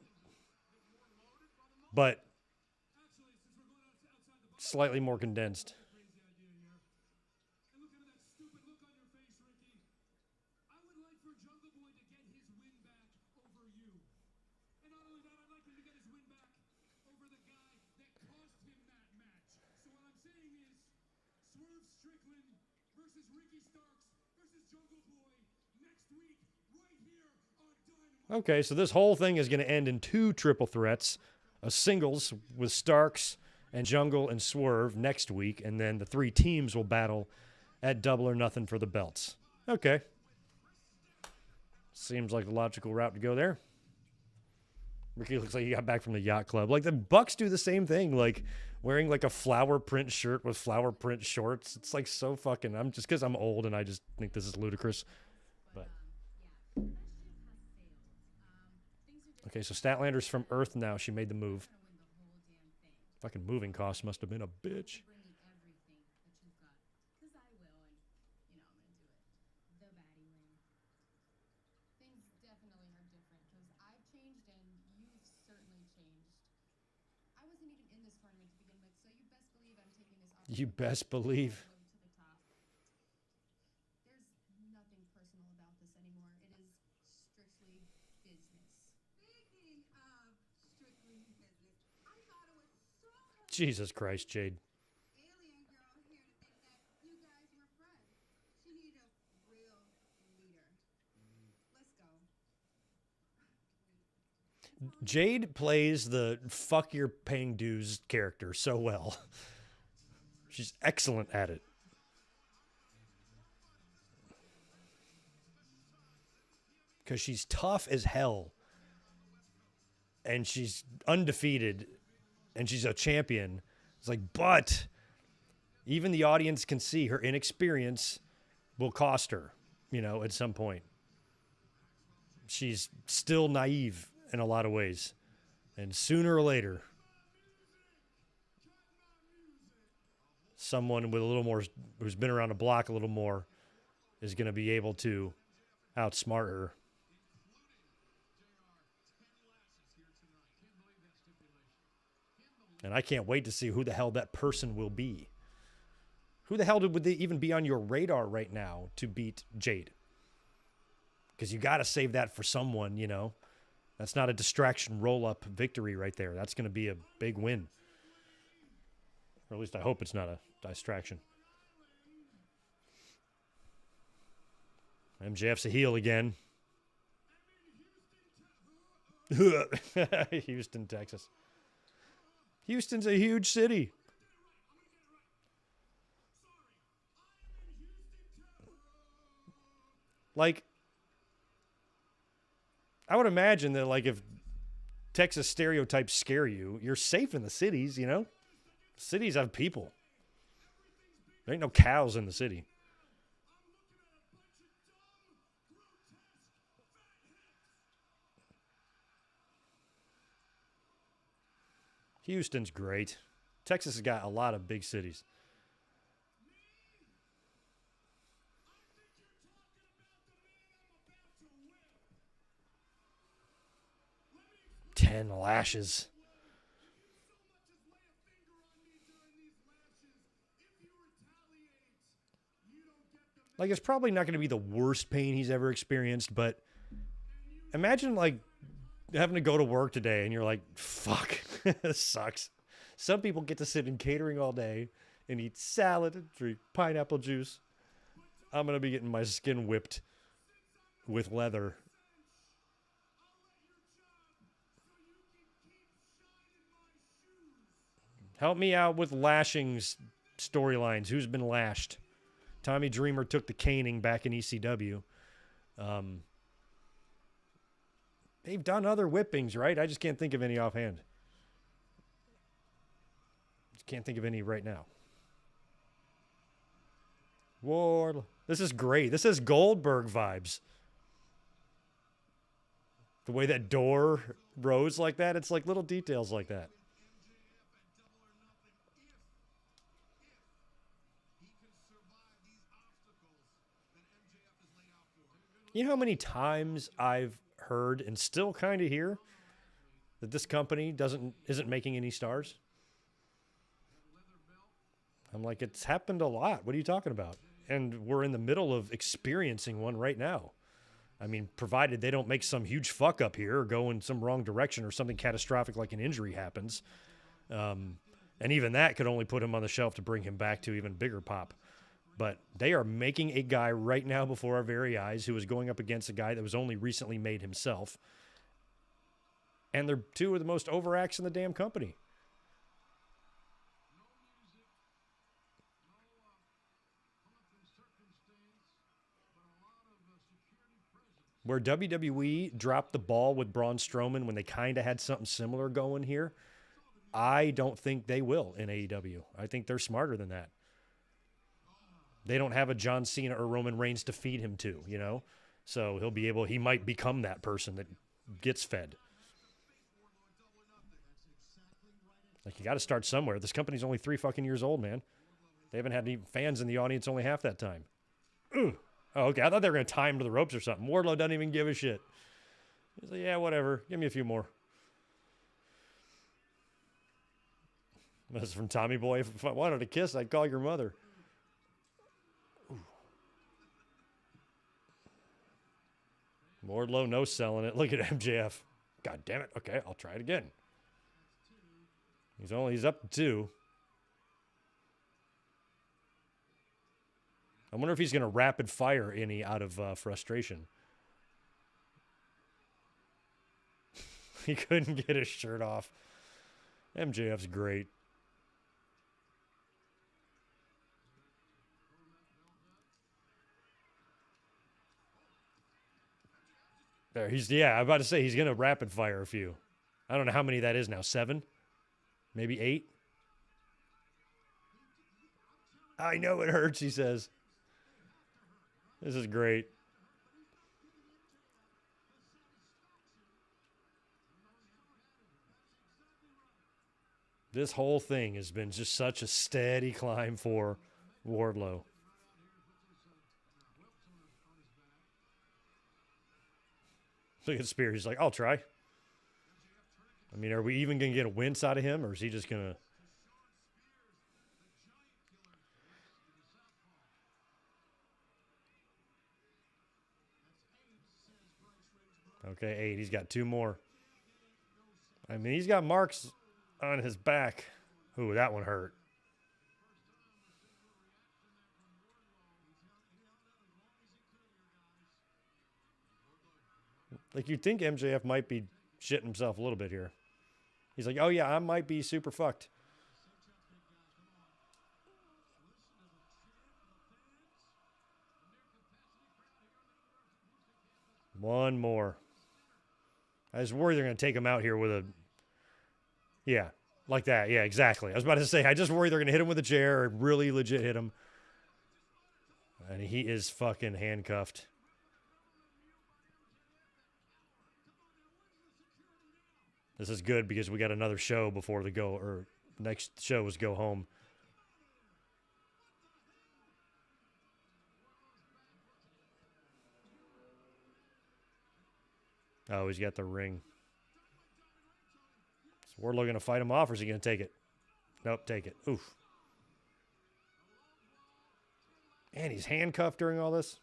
Speaker 1: but slightly more condensed. Okay, so this whole thing is going to end in 2 triple threats, a singles with Starks and Jungle and Swerve next week, and then the 3 teams will battle at Double or Nothing for the belts. Okay. Seems like the logical route to go there. Ricky looks like he got back from the yacht club. Like, the Bucks do the same thing, like wearing like a flower print shirt with flower print shorts. It's like so fucking, I'm just because I'm old and I just think this is ludicrous. But okay, so Statlander's from Earth now. She made the move. Fucking moving costs must have been a bitch. You best believe.
Speaker 3: There's nothing personal about this anymore. It is strictly business. Speaking of strictly business, I thought it was so
Speaker 1: Jesus Christ, Jade.
Speaker 3: alien girl here to think that you guys were friends. She needed a real leader.
Speaker 1: Jade plays the fuck you're paying dues character so well. She's excellent at it. Because she's tough as hell. And she's undefeated. And she's a champion. It's like, but even the audience can see her inexperience will cost her, at some point. She's still naive in a lot of ways. And sooner or later, someone with a little more, who's been around the block a little more, is going to be able to outsmart her. And I can't wait to see who the hell that person will be. Who the hell would they even be on your radar right now to beat Jade? Because you got to save that for someone, That's not a distraction roll-up victory right there. That's going to be a big win. Or at least I hope it's not a distraction. MJF's a heel again. Houston, Texas. Houston's a huge city. Like, I would imagine that, like, if Texas stereotypes scare you, you're safe in the cities, Cities have people. There ain't no cows in the city. Houston's great. Texas has got a lot of big cities. Ten lashes. Like, it's probably not going to be the worst pain he's ever experienced, but imagine, like, having to go to work today and you're like, fuck, this sucks. Some people get to sit in catering all day and eat salad and drink pineapple juice. I'm going to be getting my skin whipped with leather. Help me out with lashings storylines. Who's been lashed? Tommy Dreamer took the caning back in ECW. They've done other whippings, right? I just can't think of any offhand. Just can't think of any right now. Wardlow. This is great. This is Goldberg vibes. The way that door rose like that, it's like little details like that. You know how many times I've heard and still kind of hear that this company isn't making any stars? I'm like, it's happened a lot. What are you talking about? And we're in the middle of experiencing one right now. I mean, provided they don't make some huge fuck up here or go in some wrong direction or something catastrophic like an injury happens. And even that could only put him on the shelf to bring him back to even bigger pop. But they are making a guy right now before our very eyes who is going up against a guy that was only recently made himself. And they're two of the most overacts in the damn company. Where WWE dropped the ball with Braun Strowman when they kind of had something similar going here, I don't think they will in AEW. I think they're smarter than that. They don't have a John Cena or Roman Reigns to feed him to, So he might become that person that gets fed. Like, you got to start somewhere. This company's only 3 fucking years old, man. They haven't had any fans in the audience only half that time. Ooh. Oh, okay. I thought they were going to tie him to the ropes or something. Wardlow doesn't even give a shit. He's like, yeah, whatever. Give me a few more. This is from Tommy Boy. If I wanted a kiss, I'd call your mother. Wardlow no selling it. Look at MJF. God damn it. Okay, I'll try it again. He's up to 2. I wonder if he's going to rapid fire any out of frustration. He couldn't get his shirt off. MJF's great. There, I'm about to say he's going to rapid fire a few. I don't know how many that is now. 7? Maybe 8? I know it hurts, he says. This is great. This whole thing has been just such a steady climb for Wardlow. Look at Spear. He's like, I'll try. I mean, are we even going to get a wince out of him, or is he just going to... Okay, 8. He's got 2 more. I mean, he's got marks on his back. Ooh, that one hurt. Like, you'd think MJF might be shitting himself a little bit here. He's like, oh, yeah, I might be super fucked. One more. I was worried they're going to take him out here with a... Yeah, like that. Yeah, exactly. I was about to say, I just worry they're going to hit him with a chair or really legit hit him. And he is fucking handcuffed. This is good because we got another show before the go, or next show is go home. Oh, he's got the ring. Is Wardlow going to fight him off, or is he going to take it? Nope, take it. Oof. And he's handcuffed during all this.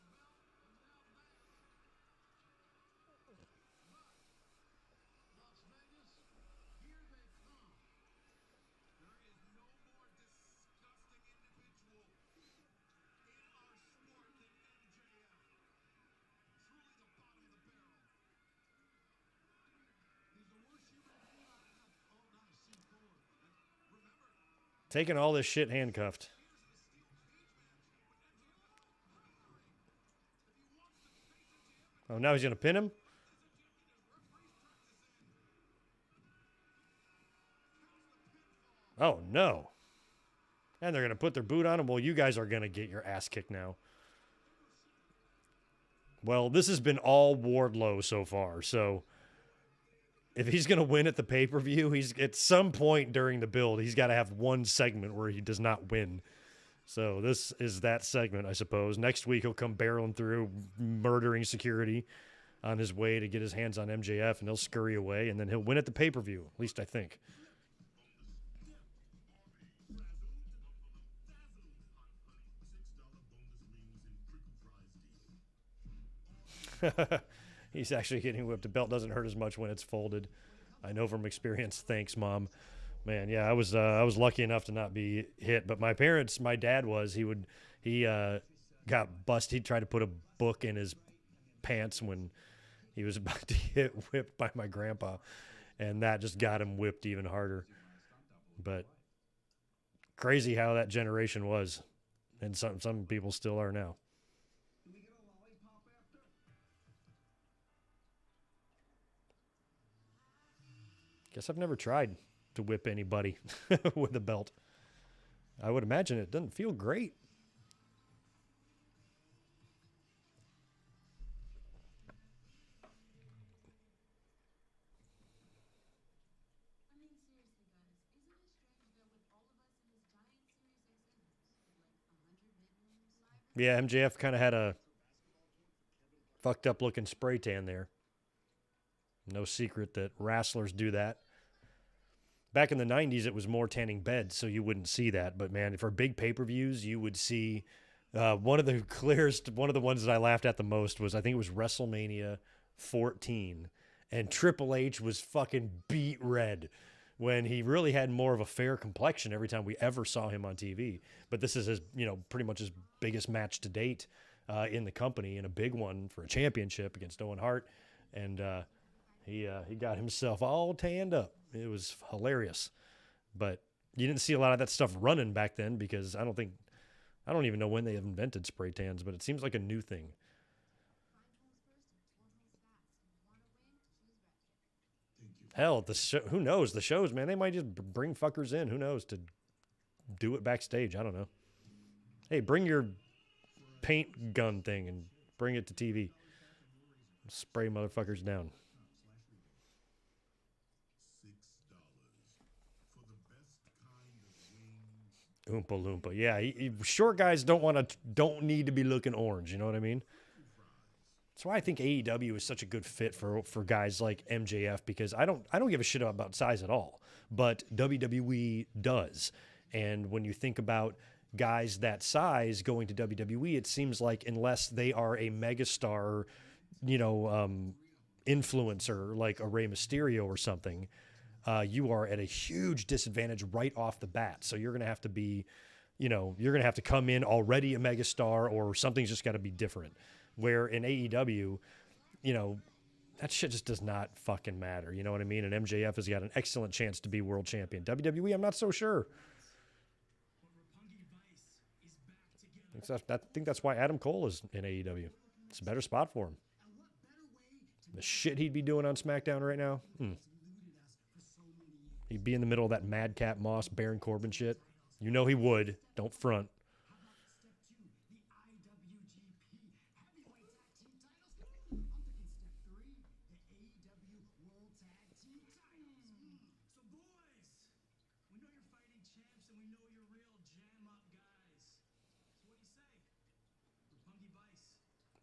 Speaker 1: Taking all this shit handcuffed. Oh, now he's going to pin him? Oh, no. And they're going to put their boot on him. Well, you guys are going to get your ass kicked now. Well, this has been all Wardlow so far, so... If he's going to win at the pay-per-view, he's at some point during the build, he's got to have one segment where he does not win. So this is that segment, I suppose. Next week, he'll come barreling through, murdering security on his way to get his hands on MJF, and he'll scurry away, and then he'll win at the pay-per-view, at least I think. He's actually getting whipped. The belt doesn't hurt as much when it's folded. I know from experience. Thanks, Mom. Man, yeah, I was lucky enough to not be hit, but my dad was. He got busted. He tried to put a book in his pants when he was about to get whipped by my grandpa, and that just got him whipped even harder. But crazy how that generation was, and some people still are now. Guess I've never tried to whip anybody with a belt. I would imagine it doesn't feel great.
Speaker 3: I mean, seriously, guys, isn't it strange that with all of us in this giant Sirius XM, like 100
Speaker 1: Yeah, MJF kind of had a fucked up looking spray tan there. No secret that wrestlers do that. Back in the 90s, it was more tanning beds, so you wouldn't see that. But, man, for big pay-per-views, you would see one of the ones that I laughed at the most was, I think it was WrestleMania 14. And Triple H was fucking beat red when he really had more of a fair complexion every time we ever saw him on TV. But this is pretty much his biggest match to date in the company, and a big one for a championship against Owen Hart. And He got himself all tanned up. It was hilarious. But you didn't see a lot of that stuff running back then because I don't even know when they invented spray tans, but it seems like a new thing. Hell, who knows? The shows, man, they might just bring fuckers in. Who knows? To do it backstage. I don't know. Hey, bring your paint gun thing and bring it to TV. Spray motherfuckers down. Oompa Loompa. Yeah, short guys don't need to be looking orange. You know what I mean? That's why I think AEW is such a good fit for guys like MJF, because I don't give a shit about size at all, but WWE does. And when you think about guys that size going to WWE, it seems like unless they are a megastar, influencer like a Rey Mysterio or something, you are at a huge disadvantage right off the bat. So you're going to have to be, you're going to have to come in already a megastar, or something's just got to be different. Where in AEW, that shit just does not fucking matter. You know what I mean? And MJF has got an excellent chance to be world champion. WWE, I'm not so sure. I think that's why Adam Cole is in AEW. It's a better spot for him. The shit he'd be doing on SmackDown right now. He'd be in the middle of that Madcap Moss, Baron Corbin shit. You know he would. Don't front.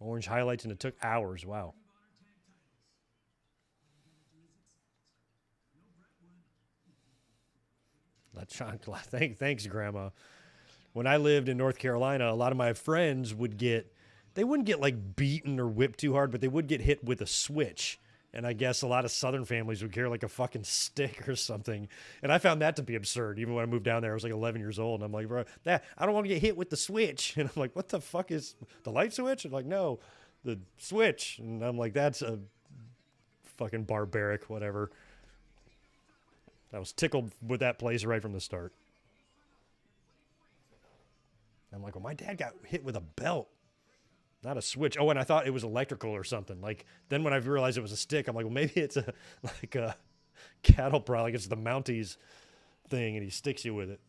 Speaker 1: Orange highlights, and it took hours. Wow. That's Sean. Thanks, Grandma. When I lived in North Carolina, a lot of my friends they wouldn't get like beaten or whipped too hard, but they would get hit with a switch. And I guess a lot of Southern families would carry like a fucking stick or something. And I found that to be absurd. Even when I moved down there, I was like 11 years old. And I'm like, bro, I don't want to get hit with the switch. And I'm like, what the fuck is the light switch? And like, no, the switch. And I'm like, that's a fucking barbaric, whatever. I was tickled with that place right from the start. I'm like, well, my dad got hit with a belt, not a switch. Oh, and I thought it was electrical or something. Like, then when I realized it was a stick, I'm like, well, maybe it's a cattle prod, like it's the Mounties thing, and he sticks you with it.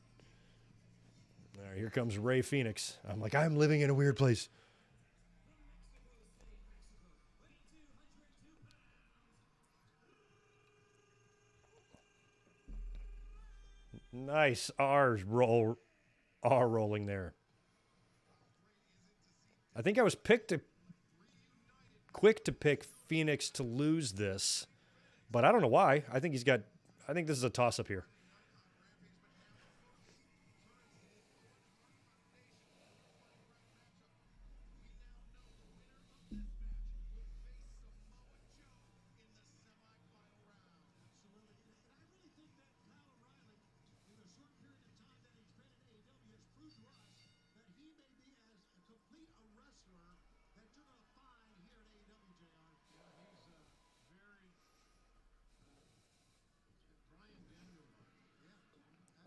Speaker 1: All right, here comes Rey Fenix. I'm like, I'm living in a weird place. Nice R rolling there. I think I was quick to pick Phoenix to lose this, but I don't know why. I think this is a toss-up here.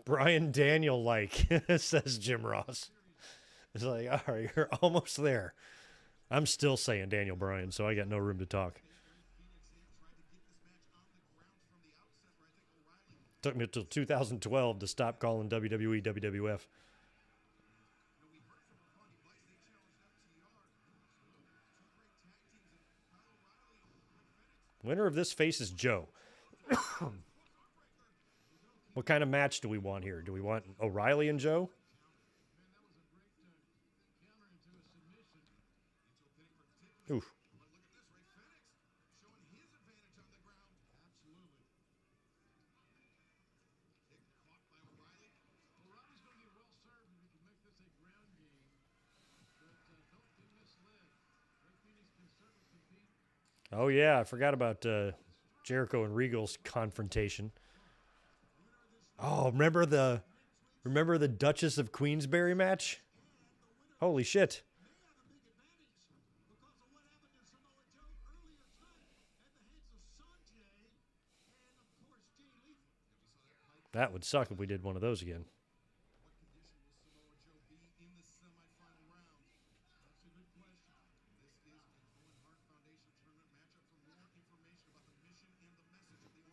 Speaker 1: Brian Daniel says Jim Ross. It's like, all right, you're almost there. I'm still saying Daniel Bryan, so I got no room to talk. Took me until 2012 to stop calling WWE WWF. Winner of this faces Joe. What kind of match do we want here? Do we want O'Reilly and Joe? Oof. Oh, yeah, I forgot about Jericho and Regal's confrontation. Oh, remember the Duchess of Queensberry match? Holy shit. That would suck if we did one of those again.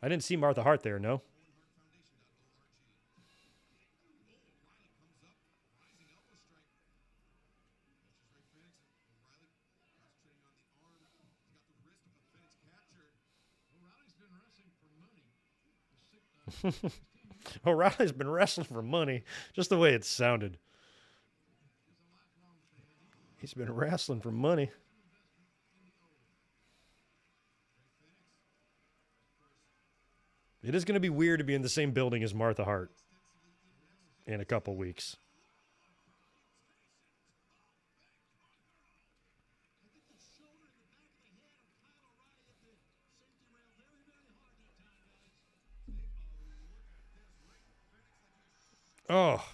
Speaker 1: I didn't see Martha Hart there, no? O'Reilly's been wrestling for money. Just the way it sounded. He's been wrestling for money. It is going to be weird to be in the same building as Martha Hart in a couple weeks. Oh.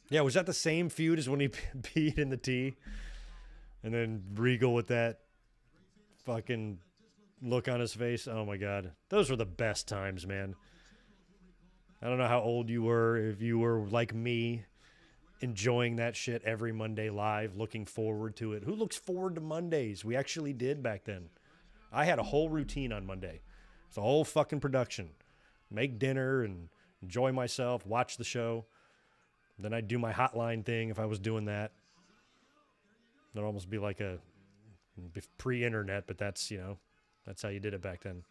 Speaker 1: Yeah, was that the same feud as when he beat in the T? And then Regal with that fucking look on his face. Oh, my God. Those were the best times, man. I don't know how old you were, if you were like me, enjoying that shit every Monday live, looking forward to it. Who looks forward to Mondays? We actually did back then. I had a whole routine on Monday. It's a whole fucking production. Make dinner and enjoy myself, watch the show. Then I'd do my hotline thing if I was doing that. That'd almost be like a pre-internet, but that's, you know, that's how you did it back then.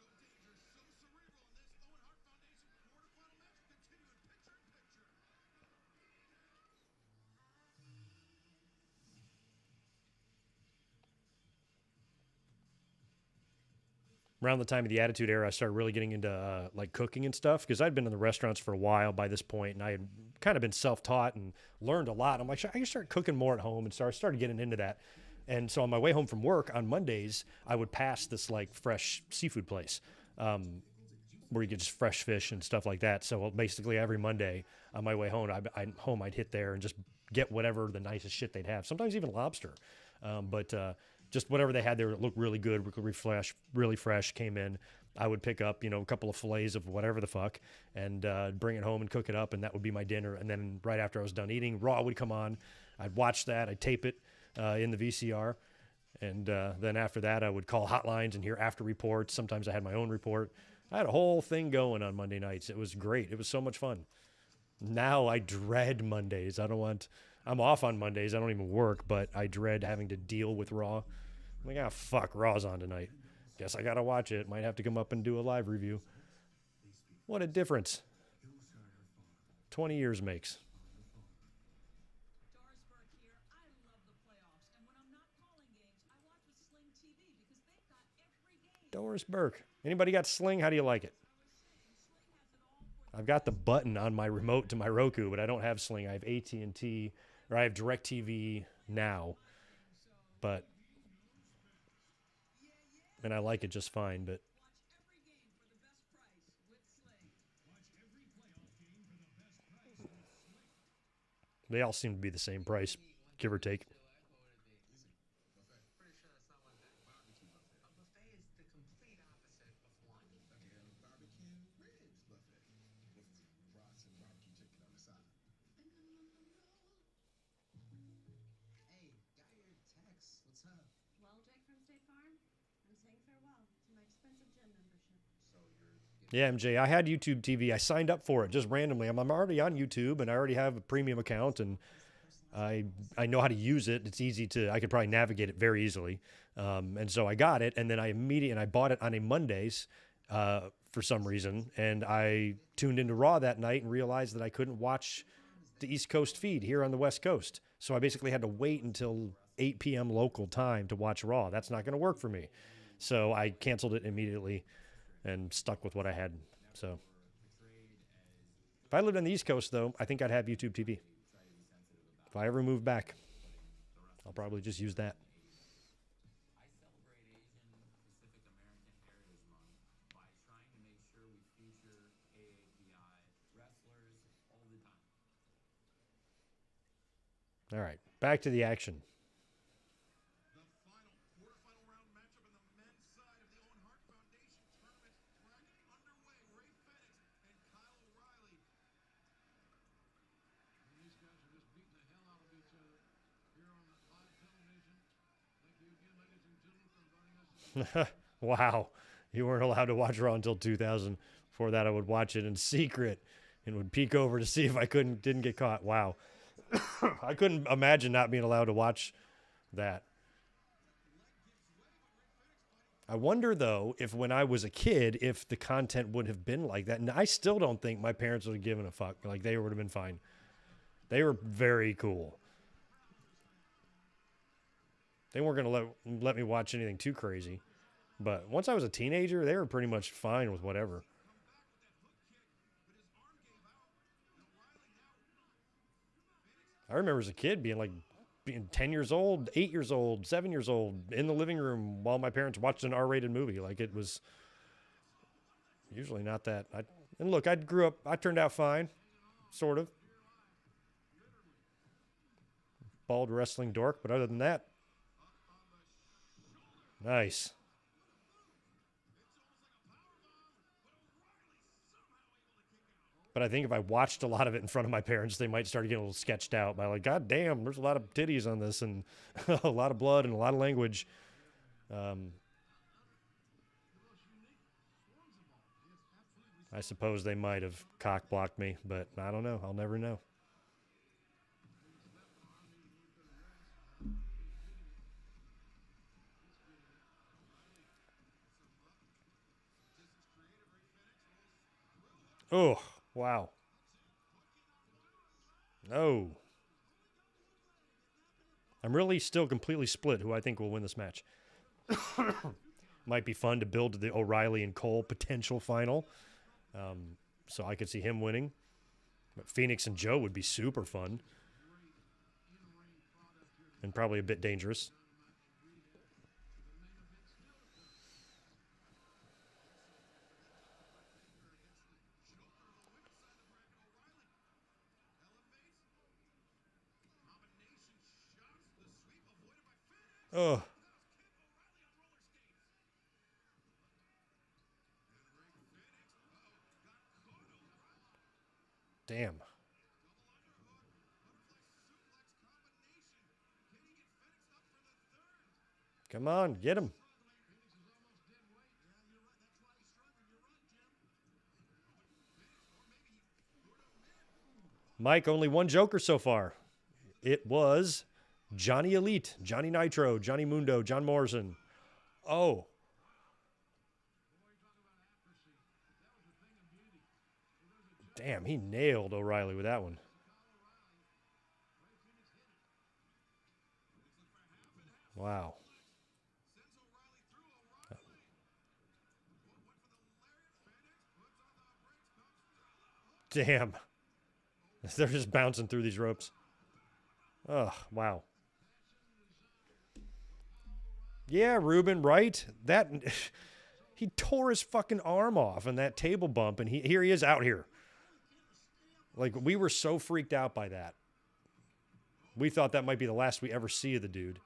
Speaker 1: Around the time of the Attitude Era, I started really getting into like cooking and stuff, because I'd been in the restaurants for a while by this point, and I had kind of been self-taught and learned a lot. I'm like, I can start cooking more at home, and so I started getting into that. And so on my way home from work on Mondays, I would pass this like fresh seafood place where you get just fresh fish and stuff like that. So basically every Monday on my way home, I'd hit there and just get whatever the nicest shit they'd have. Sometimes even lobster, but just whatever they had there that looked really good, really fresh, came in. I would pick up, you know, a couple of fillets of whatever the fuck and bring it home and cook it up, and that would be my dinner. And then right after I was done eating, Raw would come on. I'd watch that. I'd tape it in the VCR. And then after that, I would call hotlines and hear after reports. Sometimes I had my own report. I had a whole thing going on Monday nights. It was great. It was so much fun. Now I dread Mondays. I'm off on Mondays. I don't even work, but I dread having to deal with Raw. I'm like, fuck, Raw's on tonight. Guess I got to watch it. Might have to come up and do a live review. What a difference 20 years makes. Doris Burke. Anybody got Sling? How do you like it? I've got the button on my remote to my Roku, but I don't have Sling. I have AT&T, or I have DirecTV now. And I like it just fine, but they all seem to be the same price, give or take. Yeah, MJ, I had YouTube TV. I signed up for it just randomly. I'm already on YouTube, and I already have a premium account, and I know how to use it. It's easy I could probably navigate it very easily. And so I got it, and then I bought it on a Mondays for some reason, and I tuned into Raw that night and realized that I couldn't watch the East Coast feed here on the West Coast. So I basically had to wait until 8 p.m. local time to watch Raw. That's not going to work for me. So I canceled it immediately and stuck with what I had. So if I lived on the East Coast, though, I think I'd have YouTube TV. If I ever move back, I'll probably just use that. All right, back to the action. Wow. You weren't allowed to watch Raw until 2000. Before that, I would watch it in secret and would peek over to see if I didn't get caught. Wow. I couldn't imagine not being allowed to watch that. I wonder, though, if when I was a kid, if the content would have been like that. And I still don't think my parents would have given a fuck. Like, they would have been fine. They were very cool. They weren't going to let me watch anything too crazy. But once I was a teenager, they were pretty much fine with whatever. I remember as a kid being 10 years old, 8 years old, 7 years old in the living room while my parents watched an R-rated movie. Like, it was usually not that. And look, I grew up, I turned out fine, sort of. Bald wrestling dork, but other than that, nice. But I think if I watched a lot of it in front of my parents, they might start getting a little sketched out by like, God damn, there's a lot of titties on this and a lot of blood and a lot of language. I suppose they might have cock-blocked me, but I don't know. I'll never know. Oh, wow. No. I'm really still completely split who I think will win this match. Might be fun to build to the O'Reilly and Cole potential final. So I could see him winning. But Phoenix and Joe would be super fun. And probably a bit dangerous. Oh. Damn. Come on, get him. Mike, only one Joker so far. It was Johnny Elite, Johnny Nitro, Johnny Mundo, John Morrison. Oh. Damn, he nailed O'Reilly with that one. Wow. Damn. They're just bouncing through these ropes. Oh, wow. Yeah, Ruben, right? That he tore his fucking arm off in that table bump, and here he is out here. Like, we were so freaked out by that. We thought that might be the last we ever see of the dude,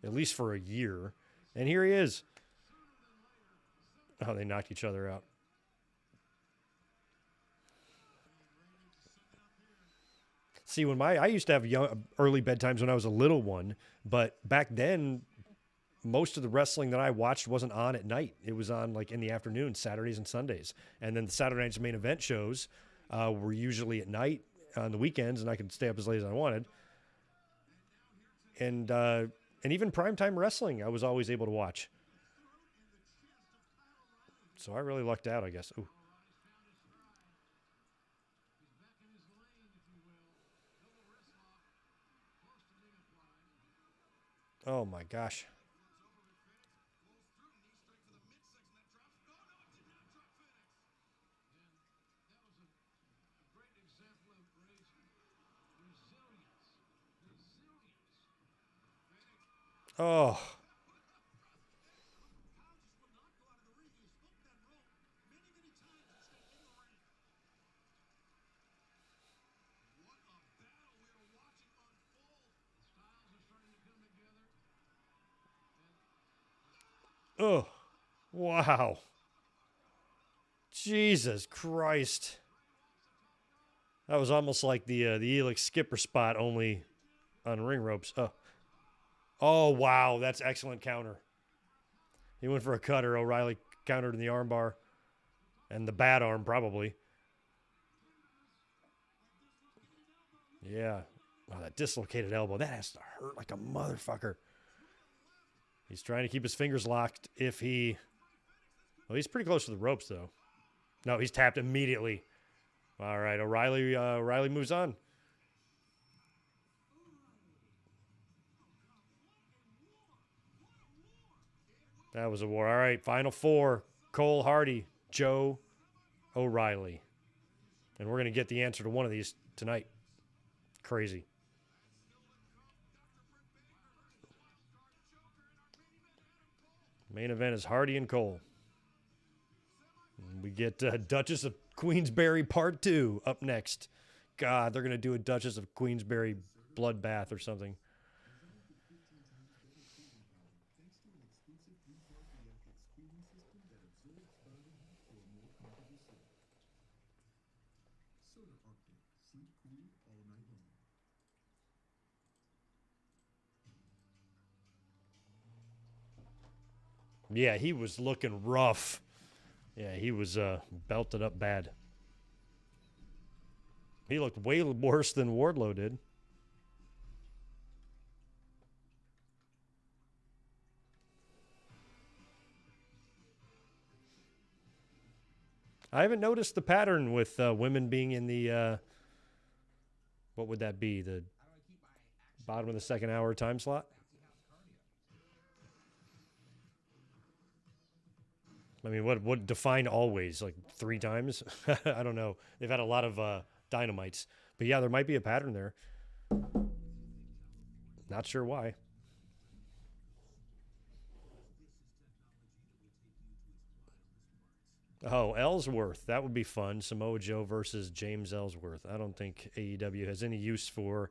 Speaker 1: at least for a year. And here he is. Oh, they knocked each other out. See, I used to have early bedtimes when I was a little one, but back then, most of the wrestling that I watched wasn't on at night. It was on like in the afternoon, Saturdays and Sundays. And then the Saturday night's main event shows were usually at night on the weekends, and I could stay up as late as I wanted. And even primetime wrestling, I was always able to watch. So I really lucked out, I guess. Ooh. Oh, my gosh. Oh. Oh, wow. Jesus Christ. That was almost like the Elix skipper spot, only on ring ropes. Oh, wow. That's excellent counter. He went for a cutter. O'Reilly countered in the armbar. And the bad arm, probably. Yeah. Wow, that dislocated elbow. That has to hurt like a motherfucker. He's trying to keep his fingers locked if he... Well, he's pretty close to the ropes, though. No, he's tapped immediately. All right, O'Reilly moves on. That was a war. All right, final four. Cole, Hardy, Joe, O'Reilly. And we're going to get the answer to one of these tonight. Crazy. Main event is Hardy and Cole. And we get Duchess of Queensberry Part 2 up next. God, they're going to do a Duchess of Queensberry bloodbath or something. Yeah, he was looking rough. Yeah, he was belted up bad. He looked way worse than Wardlow did. I haven't noticed the pattern with women being in the, what would that be? The bottom of the second hour time slot? I mean, what define always? Like 3 times? I don't know. They've had a lot of dynamites. But yeah, there might be a pattern there. Not sure why. Oh, Ellsworth. That would be fun. Samoa Joe versus James Ellsworth. I don't think AEW has any use for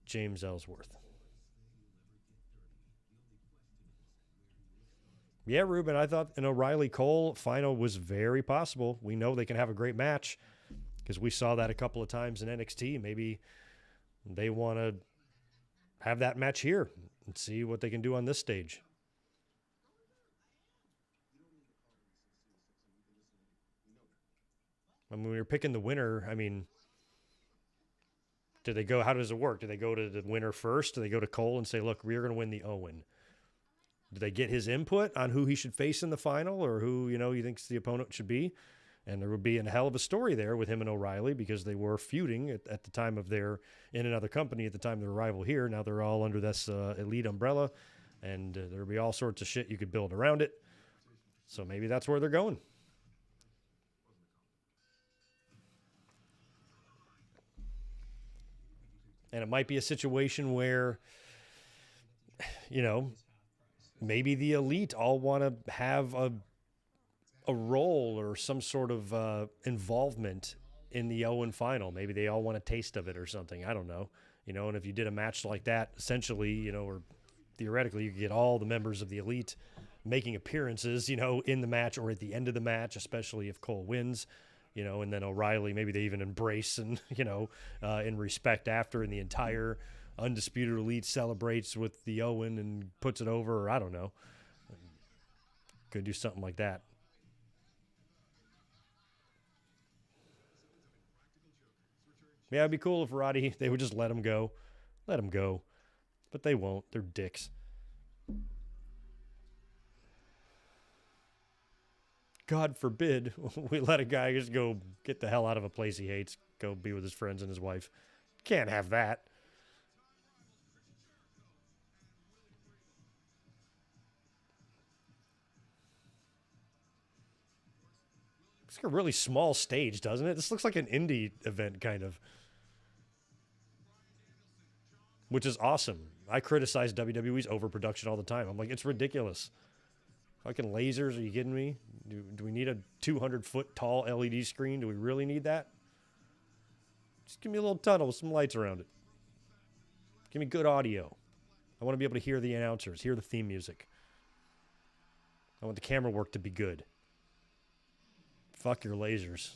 Speaker 1: James Ellsworth. Yeah, Ruben, I thought an O'Reilly Cole final was very possible. We know they can have a great match because we saw that a couple of times in NXT. Maybe they want to have that match here and see what they can do on this stage. I mean, when you're picking the winner, I mean, do they go, how does it work? Do they go to the winner first? Do they go to Cole and say, look, we're going to win the Owen? Do they get his input on who he should face in the final or who, he thinks the opponent should be? And there would be a hell of a story there with him and O'Reilly because they were feuding at the time of their, in another company at the time of their arrival here. Now they're all under this elite umbrella, and there would be all sorts of shit you could build around it. So maybe that's where they're going. And it might be a situation where, maybe the elite all want to have a role or some sort of involvement in the Owen final. Maybe they all want a taste of it or something. I don't know. And if you did a match like that, essentially, or theoretically, you could get all the members of the elite making appearances, in the match or at the end of the match, especially if Cole wins, and then O'Reilly, maybe they even embrace and, in respect after, and the entire Undisputed Elite celebrates with the Owen and puts it over, or I don't know. Could do something like that. Yeah, it'd be cool if Roddy, they would just let him go. Let him go. But they won't. They're dicks. God forbid we let a guy just go get the hell out of a place he hates, go be with his friends and his wife. Can't have that. It's like a really small stage, doesn't it? This looks like an indie event, kind of. Which is awesome. I criticize WWE's overproduction all the time. I'm like, it's ridiculous. Fucking lasers, are you kidding me? Do we need a 200-foot tall LED screen? Do we really need that? Just give me a little tunnel with some lights around it. Give me good audio. I want to be able to hear the announcers, hear the theme music. I want the camera work to be good. Fuck your lasers.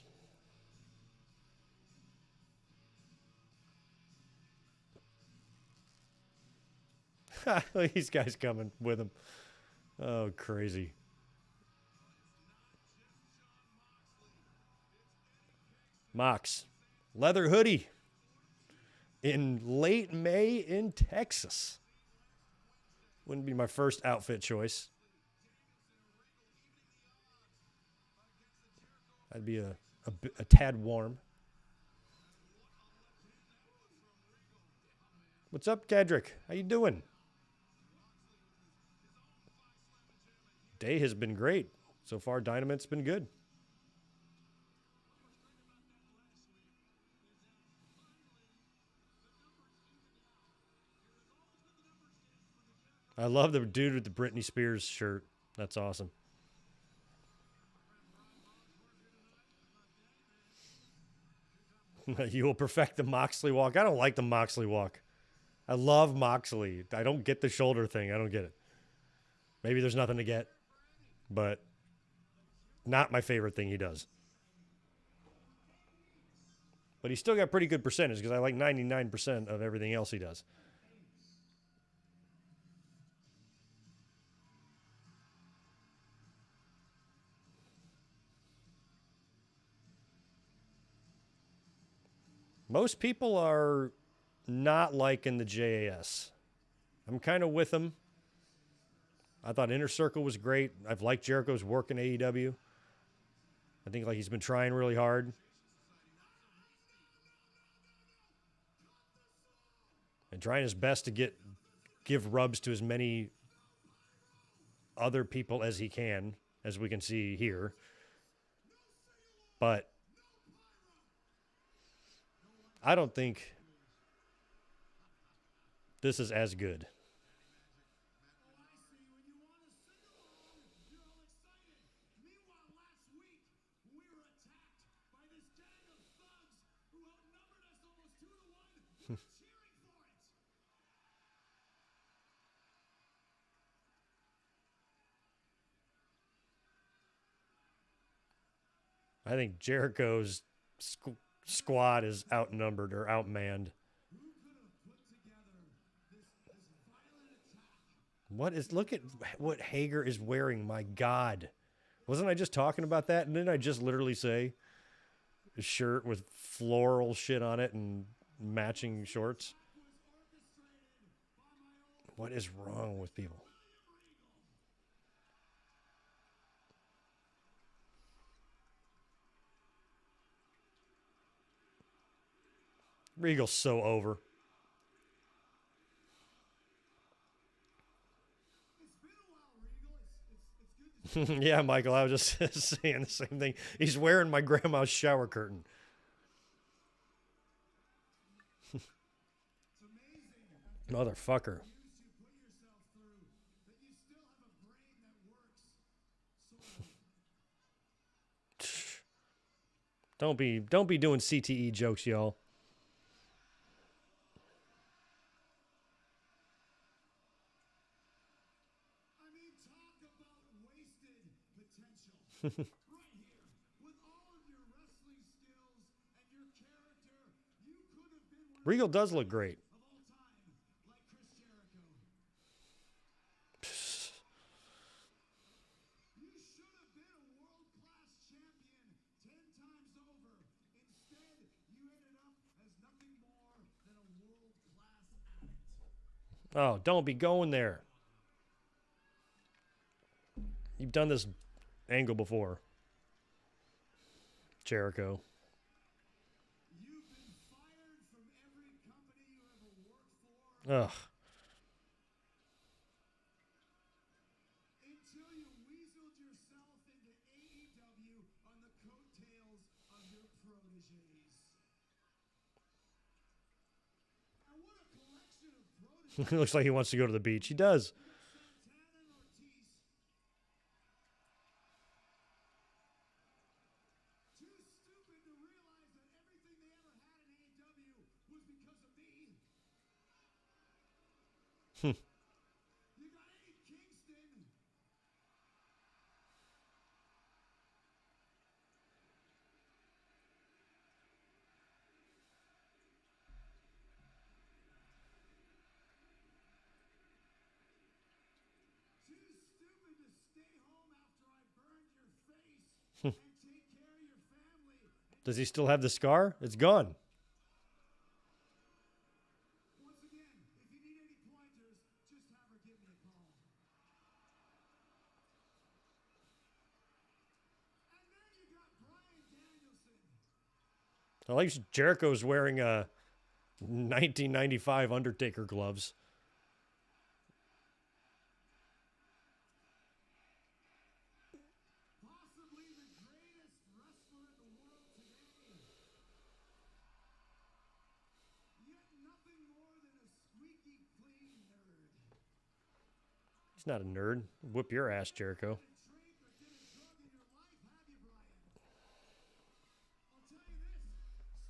Speaker 1: These guys coming with him. Oh, crazy. Mox. Leather hoodie. In late May in Texas. Wouldn't be my first outfit choice. I'd be a tad warm. What's up, Tedrick? How you doing? Day has been great. So far, Dynamite's been good. I love the dude with the Britney Spears shirt. That's awesome. You will perfect the Moxley walk. I don't like the Moxley walk. I love Moxley. I don't get the shoulder thing. I don't get it. Maybe there's nothing to get, but not my favorite thing he does. But he's still got pretty good percentage because I like 99% of everything else he does. Most people are not liking the JAS. I'm kind of with them. I thought Inner Circle was great. I've liked Jericho's work in AEW. I think like he's been trying really hard. And trying his best to give rubs to as many other people as he can, as we can see here. But I don't think this is as good. I think Jericho's squad is outnumbered or outmanned. Look at what Hager is wearing. My God. Wasn't I just talking about that? And didn't I just literally say a shirt with floral shit on it and matching shorts? What is wrong with people? Regal's so over. Yeah, Michael, I was just saying the same thing. He's wearing my grandma's shower curtain. Motherfucker. Don't be doing CTE jokes, y'all. Regal does look great. Oh, don't be going there. You've done this angle before. Jericho. Ugh.
Speaker 2: Until you weaseled yourself into AEW on the coattails of your proteges. And what a collection of proteges.
Speaker 1: He looks like he wants to go to the beach. He does.
Speaker 2: Too stupid to realize that everything they ever had in AEW was because of me. You got Eddie Kingston. Too stupid
Speaker 1: Does he still have the scar? It's gone.
Speaker 2: Once again, if you need any pointers, just have her give me a call. And then you got Bryan Danielson.
Speaker 1: I like Jericho's wearing 1995 Undertaker gloves.
Speaker 2: Possibly the greatest wrestler in the world today. Yet nothing more than a squeaky clean nerd.
Speaker 1: He's not a nerd. Whip your ass, Jericho.
Speaker 2: Drink or did a drug in your life, have you, Brian? I'll tell you this,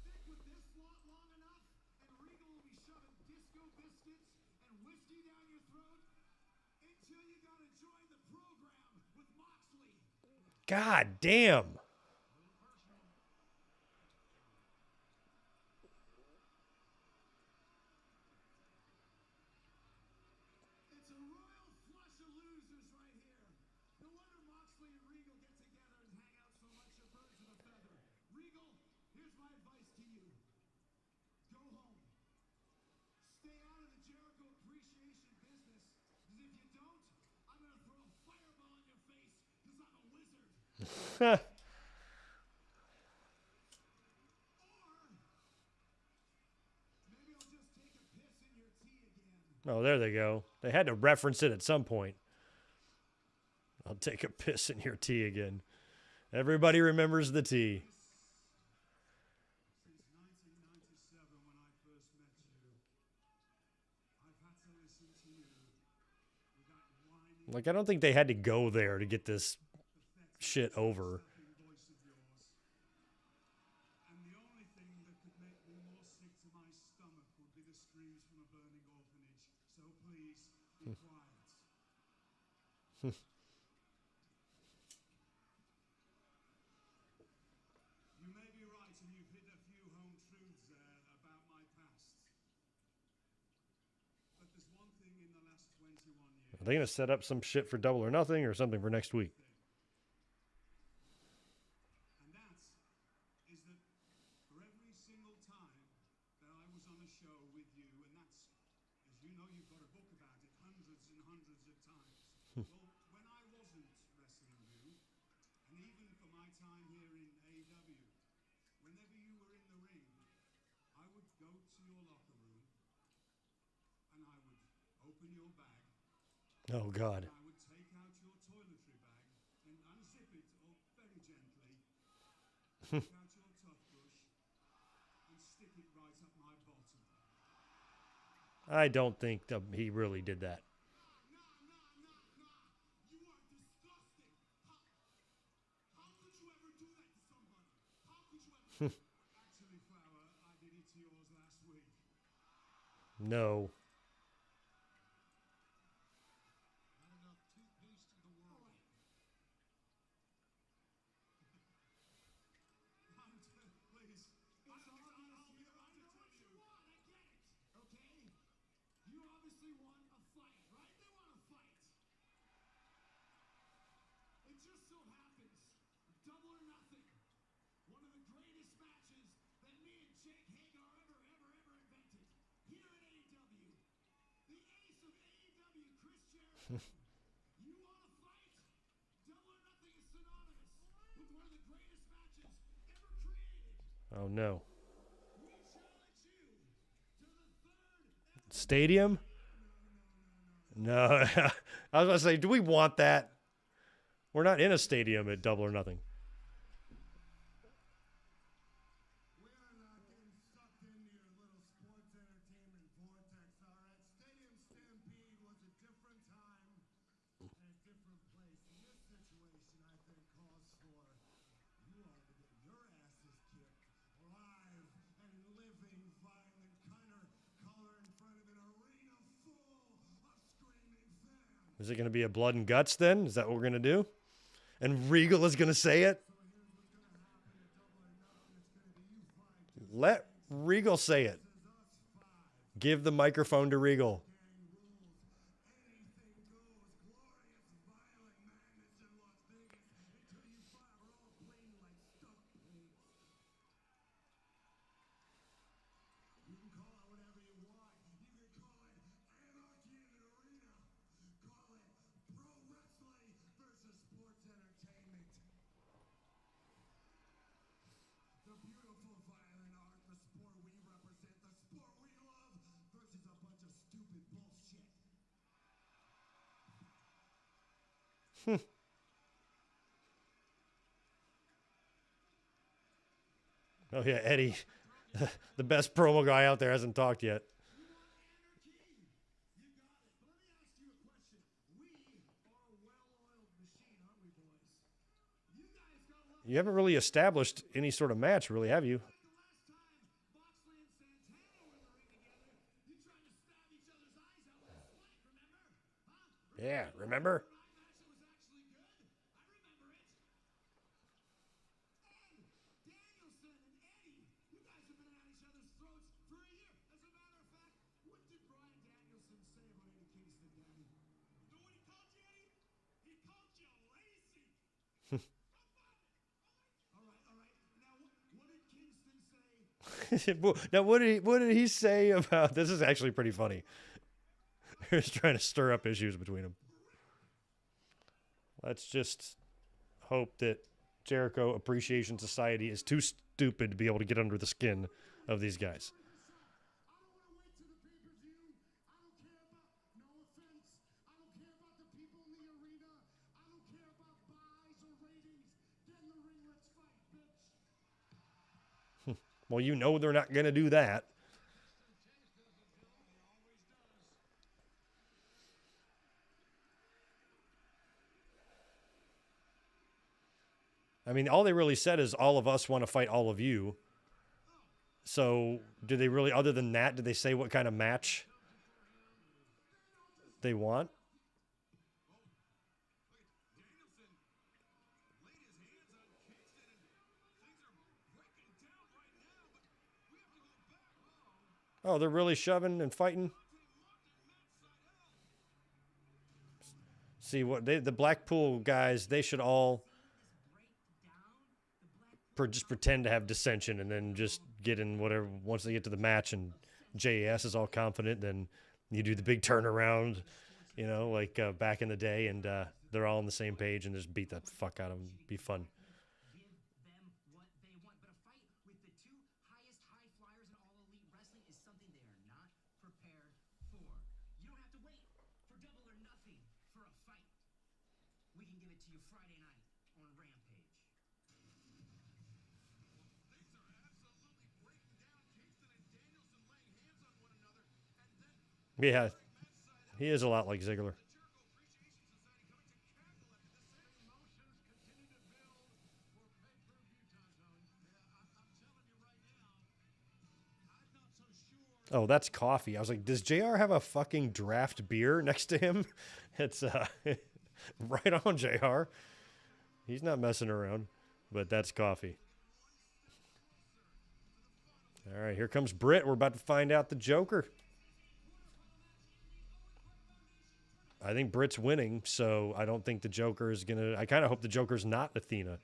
Speaker 2: stick with this lot long enough, and Regal will be shoving disco biscuits and whiskey down your throat until you gotta join the program with Moxley.
Speaker 1: God damn.
Speaker 2: It's a royal flush of losers right here. No wonder Moxley and Regal get together and hang out so much they're birds of a feather. Regal, here's my advice to you. Go home. Stay out of the Jericho appreciation business. Because if you don't, I'm going to throw a fireball in your face because I'm a wizard. Or maybe I'll just take a piss in your tea again.
Speaker 1: Oh, there they go. They had to reference it at some point. I'll take a piss in your tea again. Everybody remembers the tea.
Speaker 2: Since 1997 when I first met you, I've had to listen to you with that whining,
Speaker 1: Like, I don't think they had to go there to get this shit over.
Speaker 2: sucking voice of yours. And the only thing that could make me more sick to my stomach would be the screams from a burning orphanage. So please, be quiet. You may be right, and you've hit a few home truths there about my past. But there's one thing in the last 21 years.
Speaker 1: Are they going to set up some shit for Double or Nothing or something for next week?
Speaker 2: And that is that for every single time that I was on a show with you, and that's, as you know, you've got a book about it, hundreds and hundreds of times. Well, when I wasn't wrestling you, and even for my time here in AEW, whenever you were in the ring, I would go to your locker room, and I would open your bag,
Speaker 1: Oh, God.
Speaker 2: and I would take out your toiletry bag and unzip it very gently, take out your toothbrush, and stick it right up my bottom.
Speaker 1: I don't think he really did that.
Speaker 2: No. You are disgusting. How could you ever do that to somebody? How could you ever? Actually, Flower, I did it to yours last week.
Speaker 1: No.
Speaker 2: Not enough toothpaste in the world. Please. It's obvious you I know what you want. I get it. Okay? You obviously want a fight, right? They want a fight. It just so happens, Double or Nothing, one of the greatest matches that me and Jake Hagar ever invented here at AEW. The ace of AEW, Chris Jericho. You want a fight? Double or Nothing is synonymous with one of the greatest matches ever created.
Speaker 1: Oh, no.
Speaker 2: We challenge you to the third
Speaker 1: Stadium? No. I was going to say, do we want that? We're not in a stadium at Double or Nothing.
Speaker 2: We are not getting sucked into your little sports entertainment vortex, all right? Stadium Stampede was a different time and a different place. In this situation, I think, calls for you all to get your asses kicked live and living violent color in front of an arena full of screaming fans.
Speaker 1: Is it going to be a blood and guts then? Is that what we're going to do? And Regal is going to say it?
Speaker 2: So here's what's going to happen at Double or Nothing. It's going to be you five,
Speaker 1: Let Regal say it.
Speaker 2: us five.
Speaker 1: Give the microphone to Regal.
Speaker 2: Gang rules. Anything goes. Glorious, violent madness in Las Vegas until you five are all clean like stuck pigs.
Speaker 1: Oh, yeah, Eddie, the best promo guy out there, hasn't talked yet. You haven't really established any sort of match, really, have you? Yeah, remember? Now, what did he say about this? Is actually pretty funny. He's trying to stir up issues between them. Let's just hope that Jericho Appreciation Society is too stupid to be able to get under the skin of these guys. Well, you know they're not going to do that. I mean, all they really said is all of us want to fight all of you. So, do they really, other than that, did they say what kind of match they want? Oh, they're really shoving and fighting? See, what the Blackpool guys, they should all just pretend to have dissension and then just get in whatever. Once they get to the match and JAS is all confident, then you do the big turnaround, you know, like back in the day, and they're all on the same page and just beat the fuck out of them. Be fun. Yeah, he is a lot like Ziggler. Oh, that's coffee. I was like, does JR have a fucking draft beer next to him? It's right on, JR. He's not messing around, but that's coffee. All right, here comes Britt. We're about to find out the Joker. I think Britt's winning, so I don't think the Joker is going to... I kind of hope the Joker's not Athena.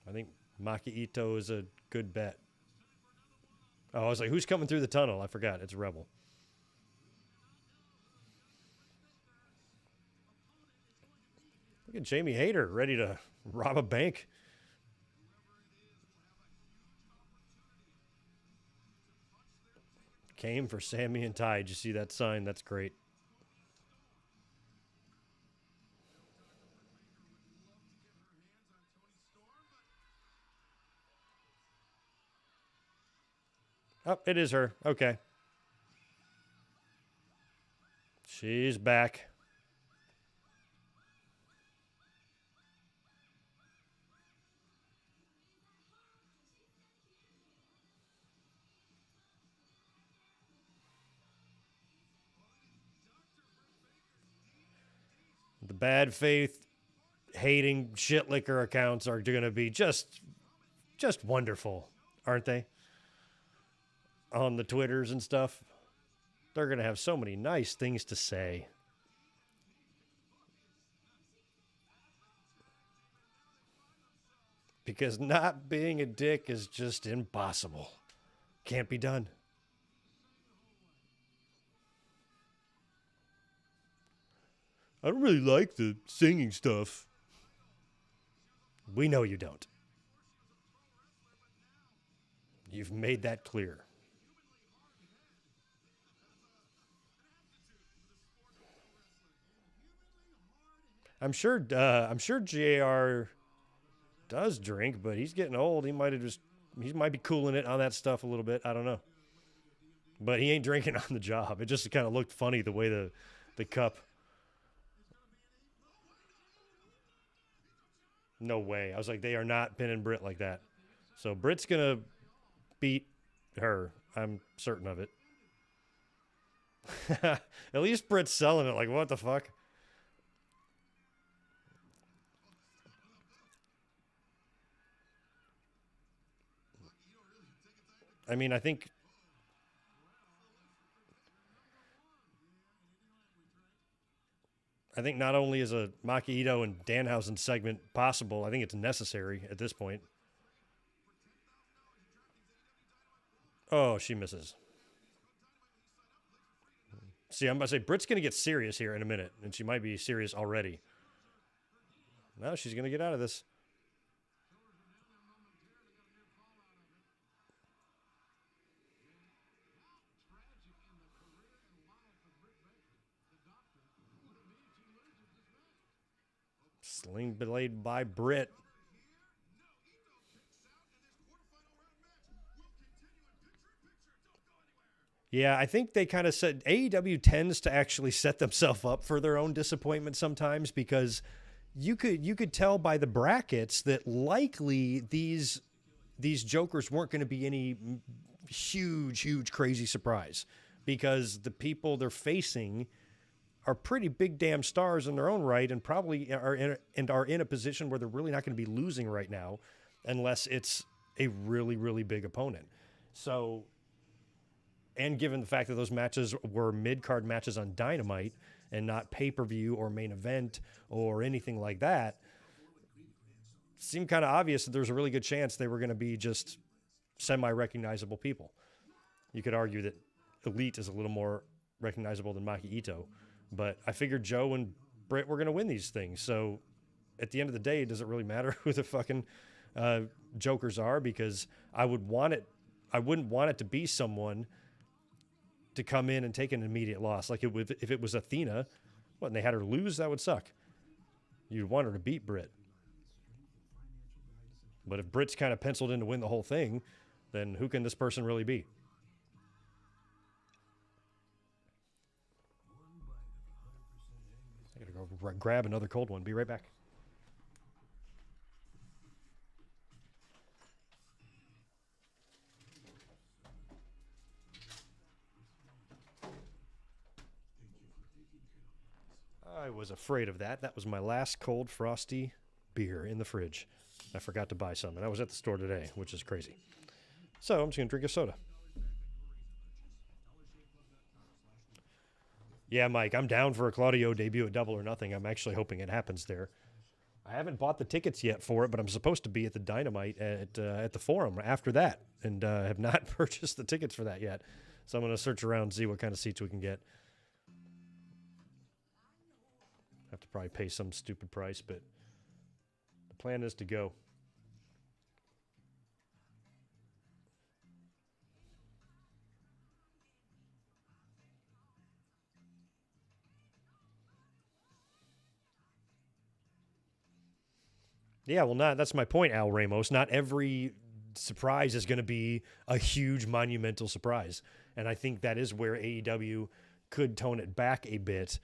Speaker 1: I think Makito is a good bet. Oh, I was like, who's coming through the tunnel? I forgot. It's Rebel. Look at Jamie Hayter ready to rob a bank. Came for Sammy and Ty. Did you see that sign? That's great. Oh, it is her. Okay. She's back. The bad faith, hating shit liquor accounts are going to be just wonderful, aren't they? On the Twitters and stuff. They're going to have so many nice things to say. Because not being a dick is just impossible. Can't be done. I don't really like the singing stuff. We know you don't. You've made that clear. I'm sure JR does drink, but he's getting old. He might be cooling it on that stuff a little bit. I don't know. But he ain't drinking on the job. It just kind of looked funny the way the cup. No way. I was like, they are not pinning Britt like that. So Britt's going to beat her. I'm certain of it. At least Britt's selling it. Like, what the fuck? I mean, I think not only is a Makito and Danhausen segment possible, I think it's necessary at this point. Oh, she misses. See, I'm about to say, Britt's going to get serious here in a minute, and she might be serious already. No, she's going to get out of this. Sling blade by Britt. Yeah, I think they kind of said AEW tends to actually set themselves up for their own disappointment sometimes, because you could tell by the brackets that likely these jokers weren't going to be any huge crazy surprise, because the people they're facing are pretty big damn stars in their own right, and probably are in a position where they're really not going to be losing right now unless it's a really big opponent. So, and given the fact that those matches were mid-card matches on Dynamite and not pay-per-view or main event or anything like that, it seemed kind of obvious that there was a really good chance they were going to be just semi-recognizable people. You could argue that Elite is a little more recognizable than Makito, but I figured Joe and Britt were going to win these things. So at the end of the day, does it really matter who the fucking jokers are? Because I wouldn't want it to be someone to come in and take an immediate loss. Like if it was Athena, and they had her lose, that would suck. You'd want her to beat Britt. But if Britt's kind of penciled in to win the whole thing, then who can this person really be? I gotta go grab another cold one. Be right back. I was afraid of that. That was my last cold, frosty beer in the fridge. I forgot to buy some, and I was at the store today, which is crazy. So I'm just going to drink a soda. Yeah, Mike, I'm down for a Claudio debut at Double or Nothing. I'm actually hoping it happens there. I haven't bought the tickets yet for it, but I'm supposed to be at the Dynamite at the Forum after that, and have not purchased the tickets for that yet. So I'm going to search around and see what kind of seats we can get. Have to probably pay some stupid price, but the plan is to go. Yeah, well, that's my point, Al Ramos. Not every surprise is going to be a huge monumental surprise. And I think that is where AEW could tone it back a bit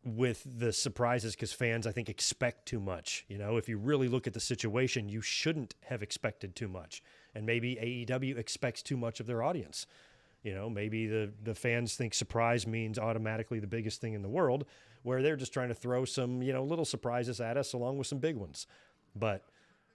Speaker 1: with the surprises, because fans, I think, expect too much. You know, if you really look at the situation, you shouldn't have expected too much. And maybe AEW expects too much of their audience. You know, maybe the fans think surprise means automatically the biggest thing in the world, where they're just trying to throw some, little surprises at us along with some big ones. But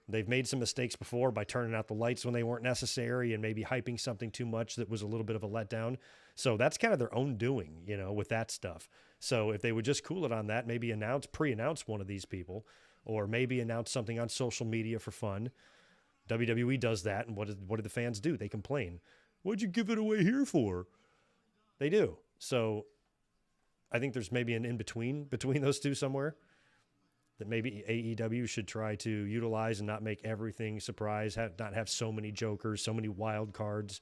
Speaker 1: they've made some mistakes before by turning out the lights when they weren't necessary and maybe hyping something too much that was a little bit of a letdown. So that's kind of their own doing, with that stuff. So if they would just cool it on that, maybe pre-announce one of these people, or maybe announce something on social media for fun. WWE does that, and what do the fans do? They complain. What'd you give it away here for? They do. So I think there's maybe an in-between those two somewhere that maybe AEW should try to utilize and not make everything surprise, not have so many jokers, so many wild cards.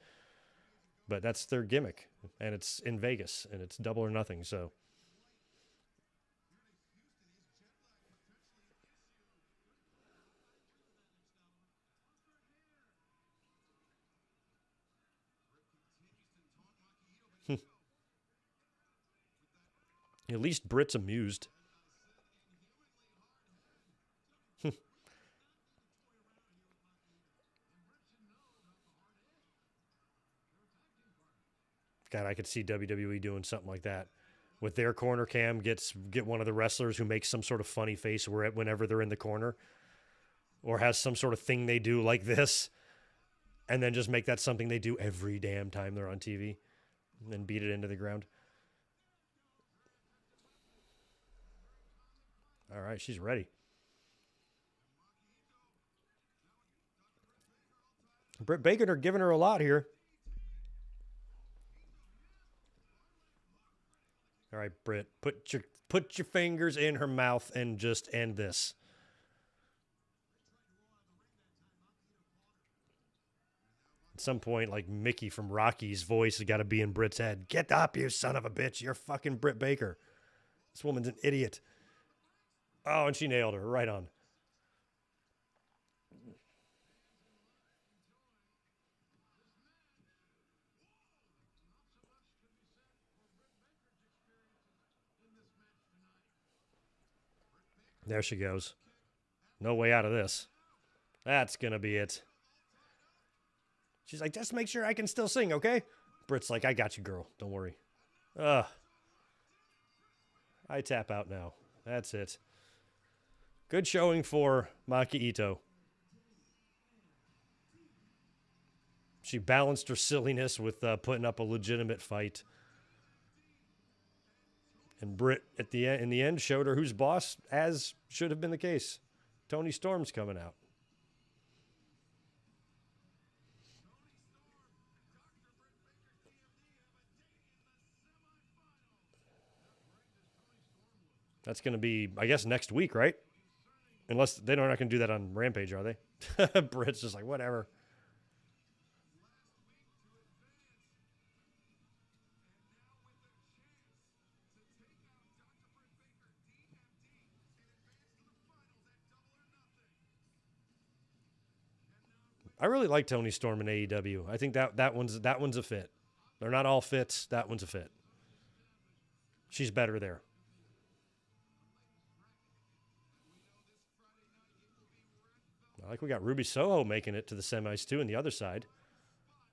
Speaker 1: But that's their gimmick, and it's in Vegas, and it's Double or Nothing. So At least Britt's amused. God, I could see WWE doing something like that. With their corner cam, get one of the wrestlers who makes some sort of funny face whenever they're in the corner, or has some sort of thing they do like this, and then just make that something they do every damn time they're on TV, and then beat it into the ground. All right, she's ready. Britt Baker are giving her a lot here. All right, Britt, put your fingers in her mouth and just end this. At some point, like Mickey from Rocky's voice has got to be in Britt's head. Get up, you son of a bitch. You're fucking Britt Baker. This woman's an idiot. Oh, and she nailed her right on. There she goes. No way out of this. That's going to be it. She's like, just make sure I can still sing, okay? Britt's like, I got you, girl. Don't worry. I tap out now. That's it. Good showing for Makito. She balanced her silliness with putting up a legitimate fight. And Britt, in the end, showed her who's boss, as should have been the case. Toni Storm's coming out. That's going to be, I guess, next week, right? Unless they're not going to do that on Rampage, are they? Britt's just like, whatever. I really like Toni Storm in AEW. I think that one's a fit. They're not all fits. That one's a fit. She's better there. I like we got Ruby Soho making it to the semis too on the other side.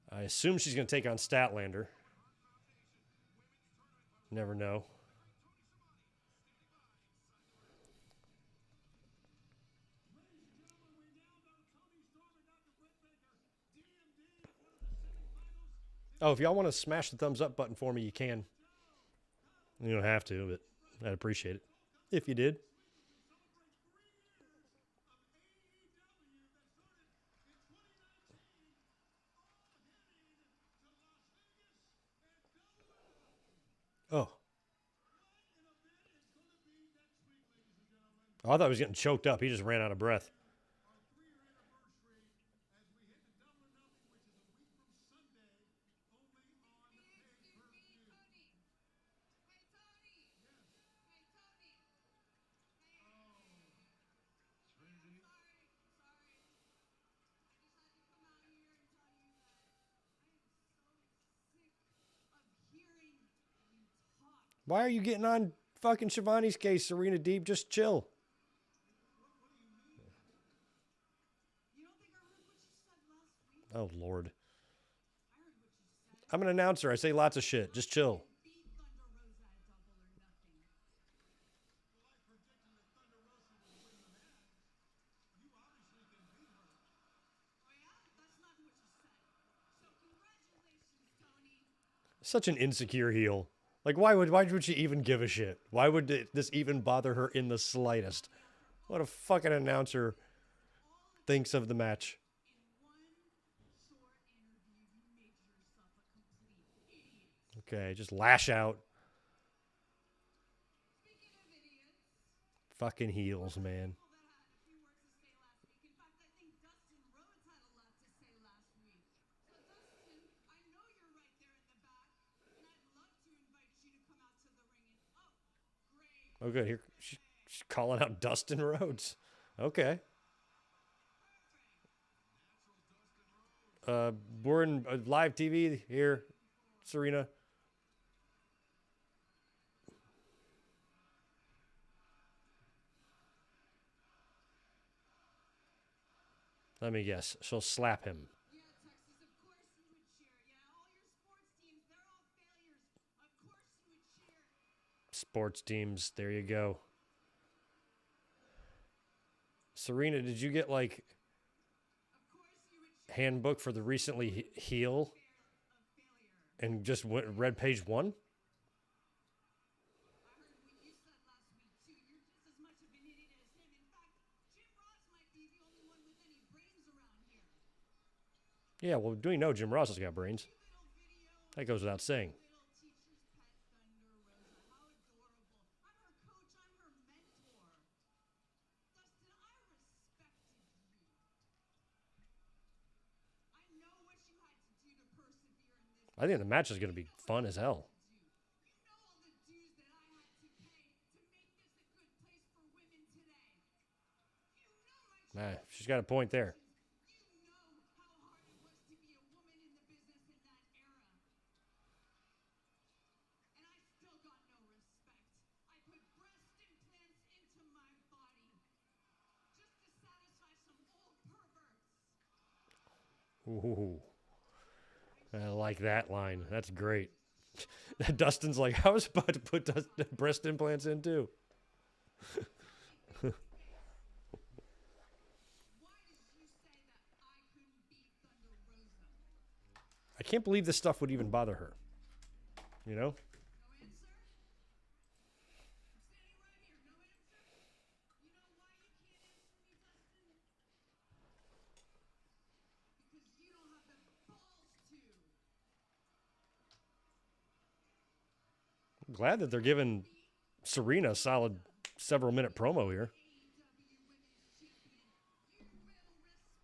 Speaker 1: I assume she's going to take on Statlander. Never know. Oh, if y'all want to smash the thumbs up button for me, you can. You don't have to, but I'd appreciate it if you did. Oh. I thought he was getting choked up. He just ran out of breath. Why are you getting on fucking Shivani's case, Serena Deeb? Just chill. Oh, Lord. I'm an announcer. I say lots of shit. Just chill. Such an insecure heel. Like, why would she even give a shit? Why would this even bother her in the slightest? What a fucking announcer thinks of the match. Okay, just lash out. Fucking heels, man. Oh, good. Here, she's calling out Dustin Rhodes. Okay. We're in live TV here, Serena. Let me guess. She'll slap him.
Speaker 3: Yeah, Texas, of course you would cheer. Yeah, all your sports teams, they're all failures. Of course you would cheer.
Speaker 1: Sports teams. There you go. Serena, did you get like
Speaker 3: Of course you would cheer.
Speaker 1: handbook for the recently heel
Speaker 3: A failure.
Speaker 1: and just read page 1?
Speaker 3: I heard what you said last week, too. You're just as much of an idiot as him. In fact, Jim Ross might be the only one with any brains around here.
Speaker 1: Yeah, well, do we know Jim Ross has got brains?
Speaker 3: Little video.
Speaker 1: That goes without saying.
Speaker 3: Little teacher's pet Thunder Rosa. How adorable. I'm her coach. I'm her mentor. Dustin, I respected you. I know what you had to do to persevere in this.
Speaker 1: I think the match is going to be fun as hell.
Speaker 3: You know all the dues that I had to pay to make this a good place for women today. You know my
Speaker 1: She's got a point there.
Speaker 3: You know how hard it was to be a woman in the business in that era. And I still got no respect. I put breast implants into my body just to satisfy some old perverts.
Speaker 1: Ooh. I like that line. That's great. Dustin's like, I was about to put breast implants in too.
Speaker 3: Why did you say that I couldn't beat Thunder Rosa?
Speaker 1: I can't believe this stuff would even bother her. You know?
Speaker 3: No answer? I'm standing right here. No answer? You know why you can't answer me, Dustin? Because you don't have the balls to.
Speaker 1: I'm glad that they're giving Serena a solid several minute promo here.
Speaker 3: AEW Women's Champion, you will respect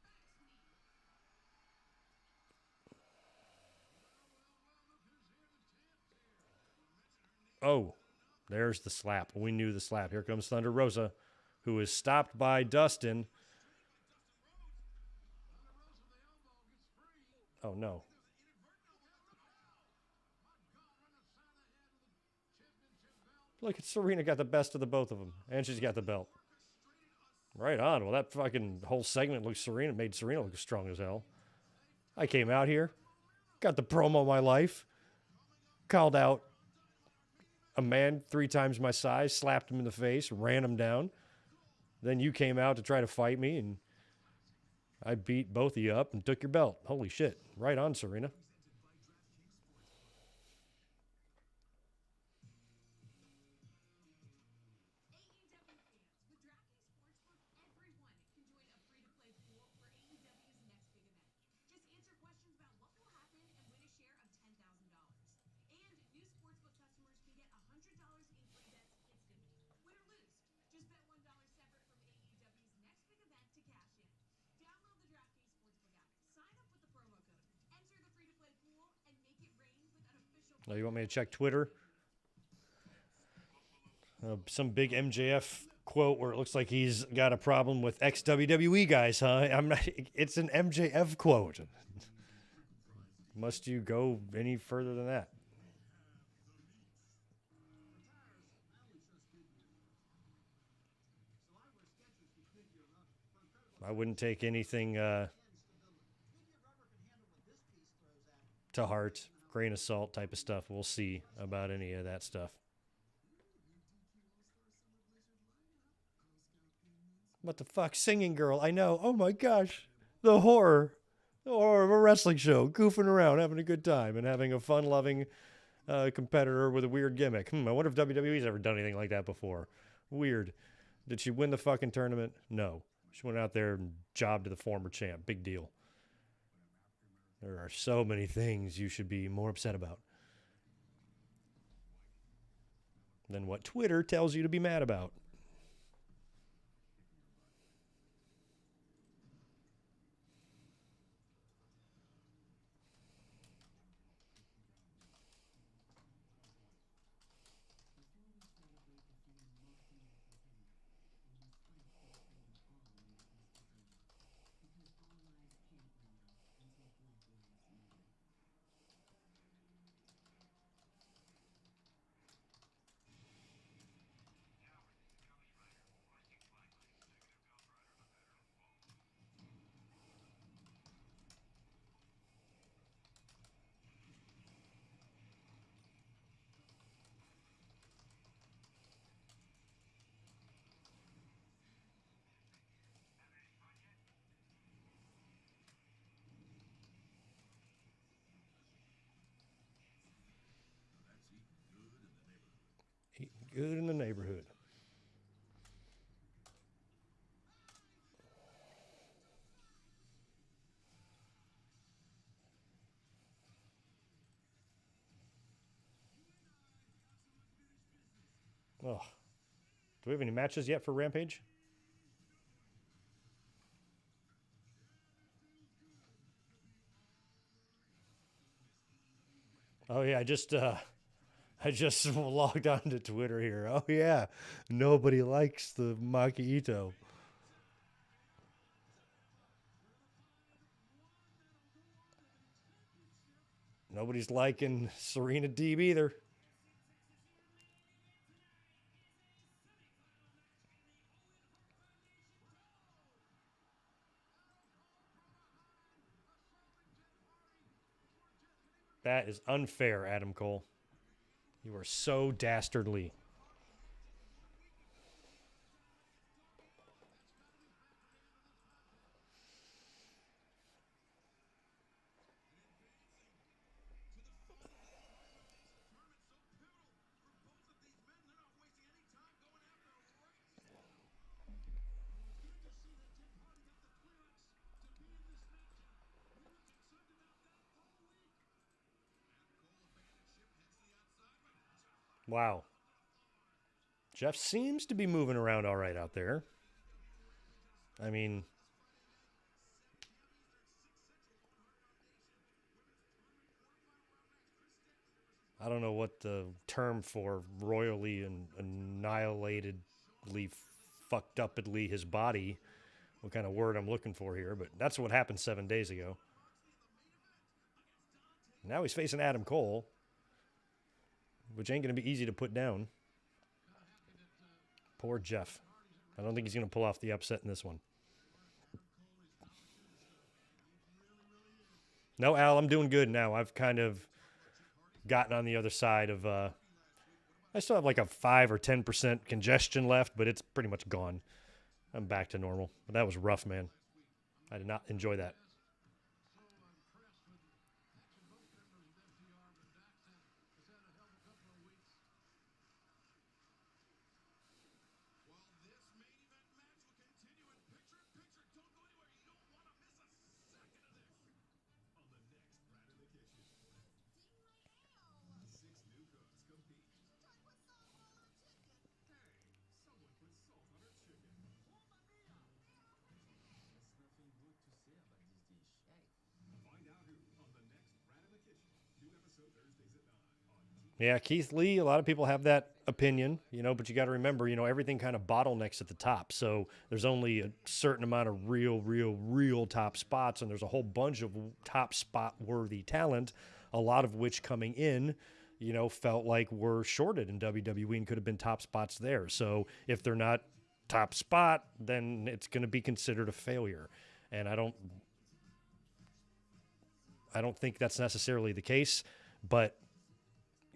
Speaker 3: me.
Speaker 1: Oh, there's the slap. We knew the slap. Here comes Thunder Rosa, who is stopped by Dustin. Oh, no. Look at Serena got the best of the both of them, and she's got the belt. Right on. Well, that fucking whole segment made Serena look strong as hell. I came out here, got the promo of my life, called out a man 3 times my size, slapped him in the face, ran him down. Then you came out to try to fight me, and I beat both of you up and took your belt. Holy shit. Right on, Serena.
Speaker 3: AEW fans, with DraftKings Sportsbook, everyone can join a free-to-play pool for AEW's next big event. Just answer questions about what will happen and win a share of $10,000. And new Sportsbook customers can get $100 in free bets instantly. Win or lose, just bet $1 separate from AEW's next big event to cash in. Download the DraftKings Sportsbook app, sign up with the promo code, enter the free-to-play pool, and make it rain with an official.
Speaker 1: Now, you want me to check Twitter? Some big MJF quote where it looks like he's got a problem with ex-WWE guys, huh? I'm not. It's an MJF quote. Must you go any further than that? I wouldn't take anything to heart, grain of salt type of stuff. We'll see about any of that stuff. What the fuck? Singing girl. I know. Oh my gosh. The horror. The horror of a wrestling show. Goofing around, having a good time, and having a fun-loving competitor with a weird gimmick. I wonder if WWE's ever done anything like that before. Weird. Did she win the fucking tournament? No. She went out there and jobbed to the former champ. Big deal. There are so many things you should be more upset about than what Twitter tells you to be mad about. Good in the neighborhood. Oh, do we have any matches yet for Rampage? Oh yeah, I just logged on to Twitter here. Oh yeah, nobody likes the Makito. Nobody's liking Serena Deeb either. That is unfair, Adam Cole. You are so dastardly. Wow. Jeff seems to be moving around all right out there. I mean, I don't know what the term for royally and annihilatedly fucked upedly his body, what kind of word I'm looking for here, but that's what happened 7 days ago. Now he's facing Adam Cole, which ain't going to be easy to put down. Poor Jeff. I don't think he's going to pull off the upset in this one. No, Al, I'm doing good now. I've kind of gotten on the other side of... I still have like a 5 or 10% congestion left, but it's pretty much gone. I'm back to normal. But that was rough, man. I did not enjoy that. Yeah, Keith Lee, a lot of people have that opinion, but you got to remember, everything kind of bottlenecks at the top. So there's only a certain amount of real top spots, and there's a whole bunch of top spot-worthy talent, a lot of which coming in, felt like were shorted in WWE and could have been top spots there. So if they're not top spot, then it's going to be considered a failure. And I don't think that's necessarily the case, but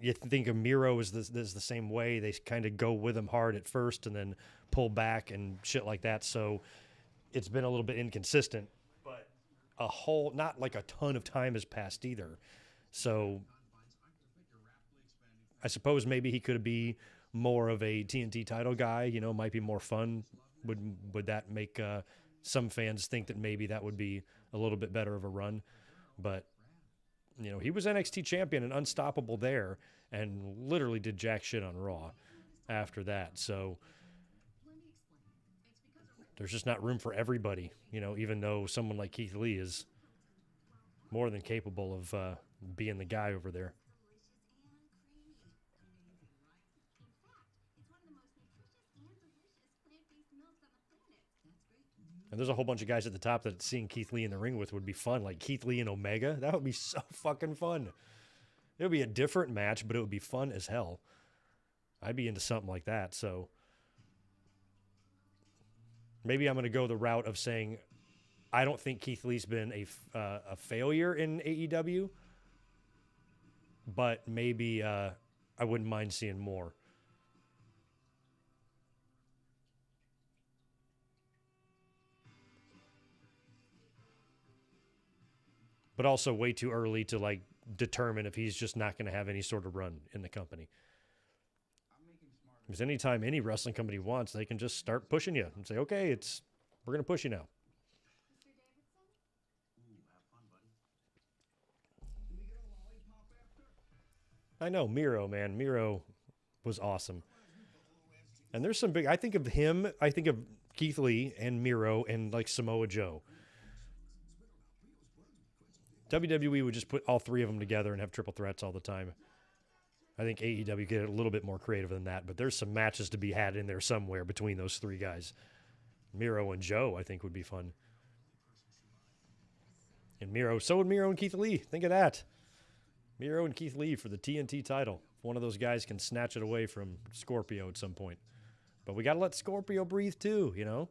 Speaker 1: you think of Miro is the same way. They kind of go with him hard at first and then pull back and shit like that. So it's been a little bit inconsistent, but not like a ton of time has passed either. So I suppose maybe he could be more of a TNT title guy, might be more fun. Would that make some fans think that maybe that would be a little bit better of a run? But he was NXT champion and unstoppable there and literally did jack shit on Raw after that. So there's just not room for everybody, even though someone like Keith Lee is more than capable of being the guy over there. And there's a whole bunch of guys at the top that seeing Keith Lee in the ring with would be fun, like Keith Lee and Omega. That would be so fucking fun. It would be a different match, but it would be fun as hell. I'd be into something like that. So maybe I'm going to go the route of saying I don't think Keith Lee's been a failure in AEW, but maybe I wouldn't mind seeing more. But also way too early to determine if he's just not going to have any sort of run in the company. Because anytime any wrestling company wants, they can just start pushing you and say, okay, we're going to push you now. I know, Miro, man. Miro was awesome. And there's some big, I think of him, I think of Keith Lee and Miro and like Samoa Joe. WWE would just put all three of them together and have triple threats all the time. I think AEW get a little bit more creative than that, but there's some matches to be had in there somewhere between those three guys. Miro and Joe, I think, would be fun. And Miro, so would Miro and Keith Lee. Think of that. Miro and Keith Lee for the TNT title. If one of those guys can snatch it away from Scorpio at some point. But we got to let Scorpio breathe too, you know?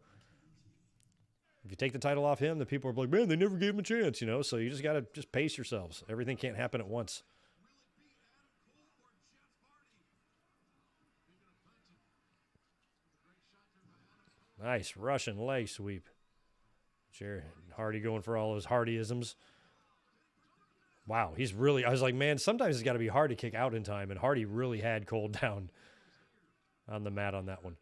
Speaker 1: If you take the title off him, the people are like, man, they never gave him a chance, you know? So you just got to just pace yourselves. Everything can't happen at once. Nice Russian leg sweep. Sure, Hardy going for all his Hardyisms. Wow, he's really, I was like, man, sometimes it's got to be hard to kick out in time, and Hardy really had Cole down on the mat on that one.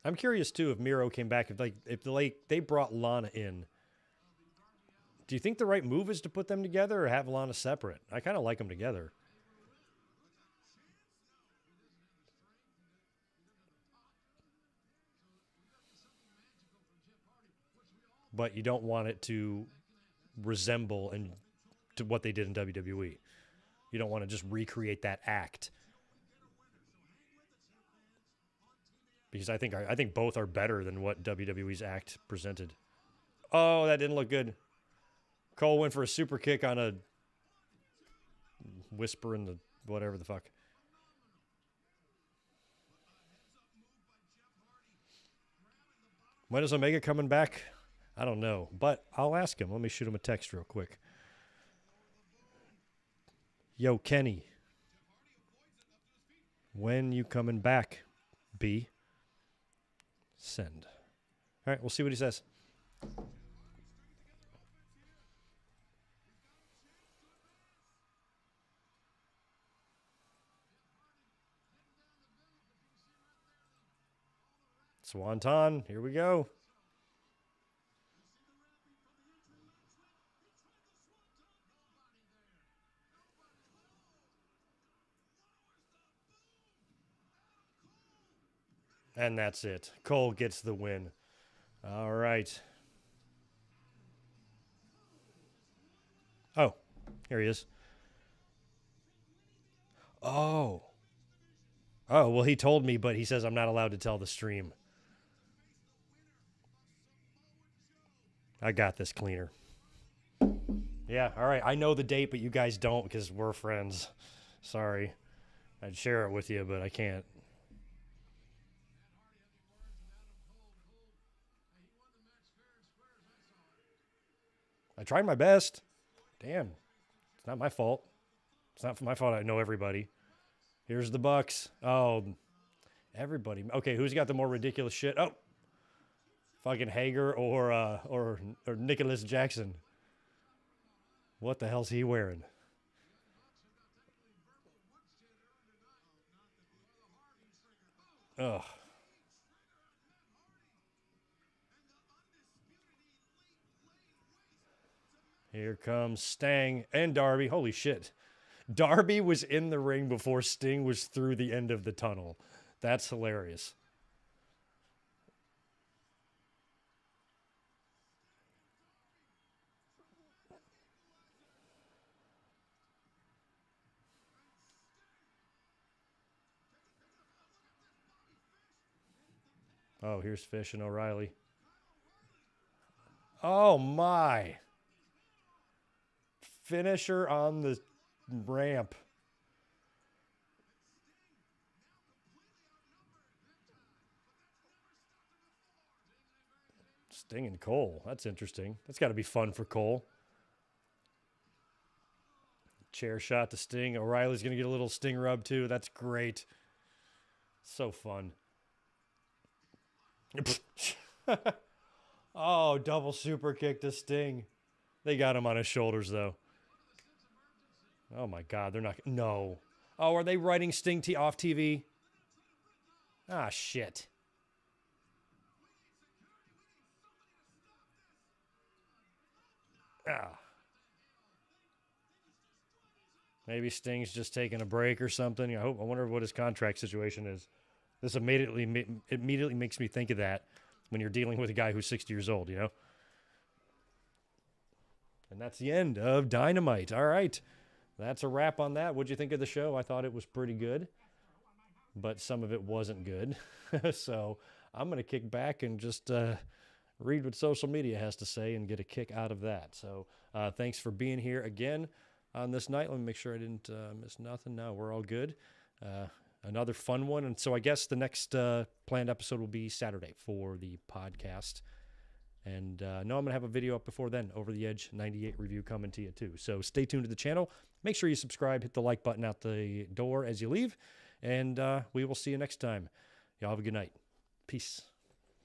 Speaker 1: I'm curious too if Miro came back, if they brought Lana in. Do you think the right move is to put them together or have Lana separate? I kind of like them together. But you don't want it to resemble to what they did in WWE. You don't want to just recreate that act. Because I think both are better than what WWE's act presented. Oh, that didn't look good. Cole went for a super kick on a whisper in the whatever the fuck. When is Omega coming back? I don't know, but I'll ask him. Let me shoot him a text real quick. Yo, Kenny. When you coming back, B? Send. All right, we'll see what he says. Swanton, here we go. And that's it. Cole gets the win. All right. Oh, here he is. Oh. Oh, well, he told me, but he says I'm not allowed to tell the stream. I got this, cleaner. Yeah, all right. I know the date, but you guys don't because we're friends. Sorry. I'd share it with you, but I can't. I tried my best. Damn. It's not my fault. It's not my fault I know everybody. Here's the Bucks. Oh, everybody. Okay, who's got the more ridiculous shit? Oh, fucking Hager or Nicholas Jackson. What the hell's he wearing? Ugh. Here comes Stang and Darby. Holy shit. Darby was in the ring before Sting was through the end of the tunnel. That's hilarious. Oh, here's Fish and O'Reilly. Oh, my. Finisher on the ramp. Sting and Cole. That's interesting. That's got to be fun for Cole. Chair shot to Sting. O'Reilly's going to get a little Sting rub too. That's great. So fun. Oh, double super kick to Sting. They got him on his shoulders though. Oh my God, they're not. No. Oh, are they writing Sting off TV? Ah, shit. Ah. Maybe Sting's just taking a break or something. I wonder what his contract situation is. This immediately makes me think of that when you're dealing with a guy who's 60 years old, you know? And that's the end of Dynamite. All right. That's a wrap on that. What'd you think of the show? I thought it was pretty good, but some of it wasn't good. So I'm going to kick back and just read what social media has to say and get a kick out of that. So thanks for being here again on this night. Let me make sure I didn't miss nothing. No, we're all good. Another fun one. And so I guess the next planned episode will be Saturday for the podcast. And no, I'm going to have a video up before then, Over the Edge 98 review coming to you too. So stay tuned to the channel. Make sure you subscribe, hit the like button out the door as you leave. And we will see you next time. Y'all have a good night. Peace.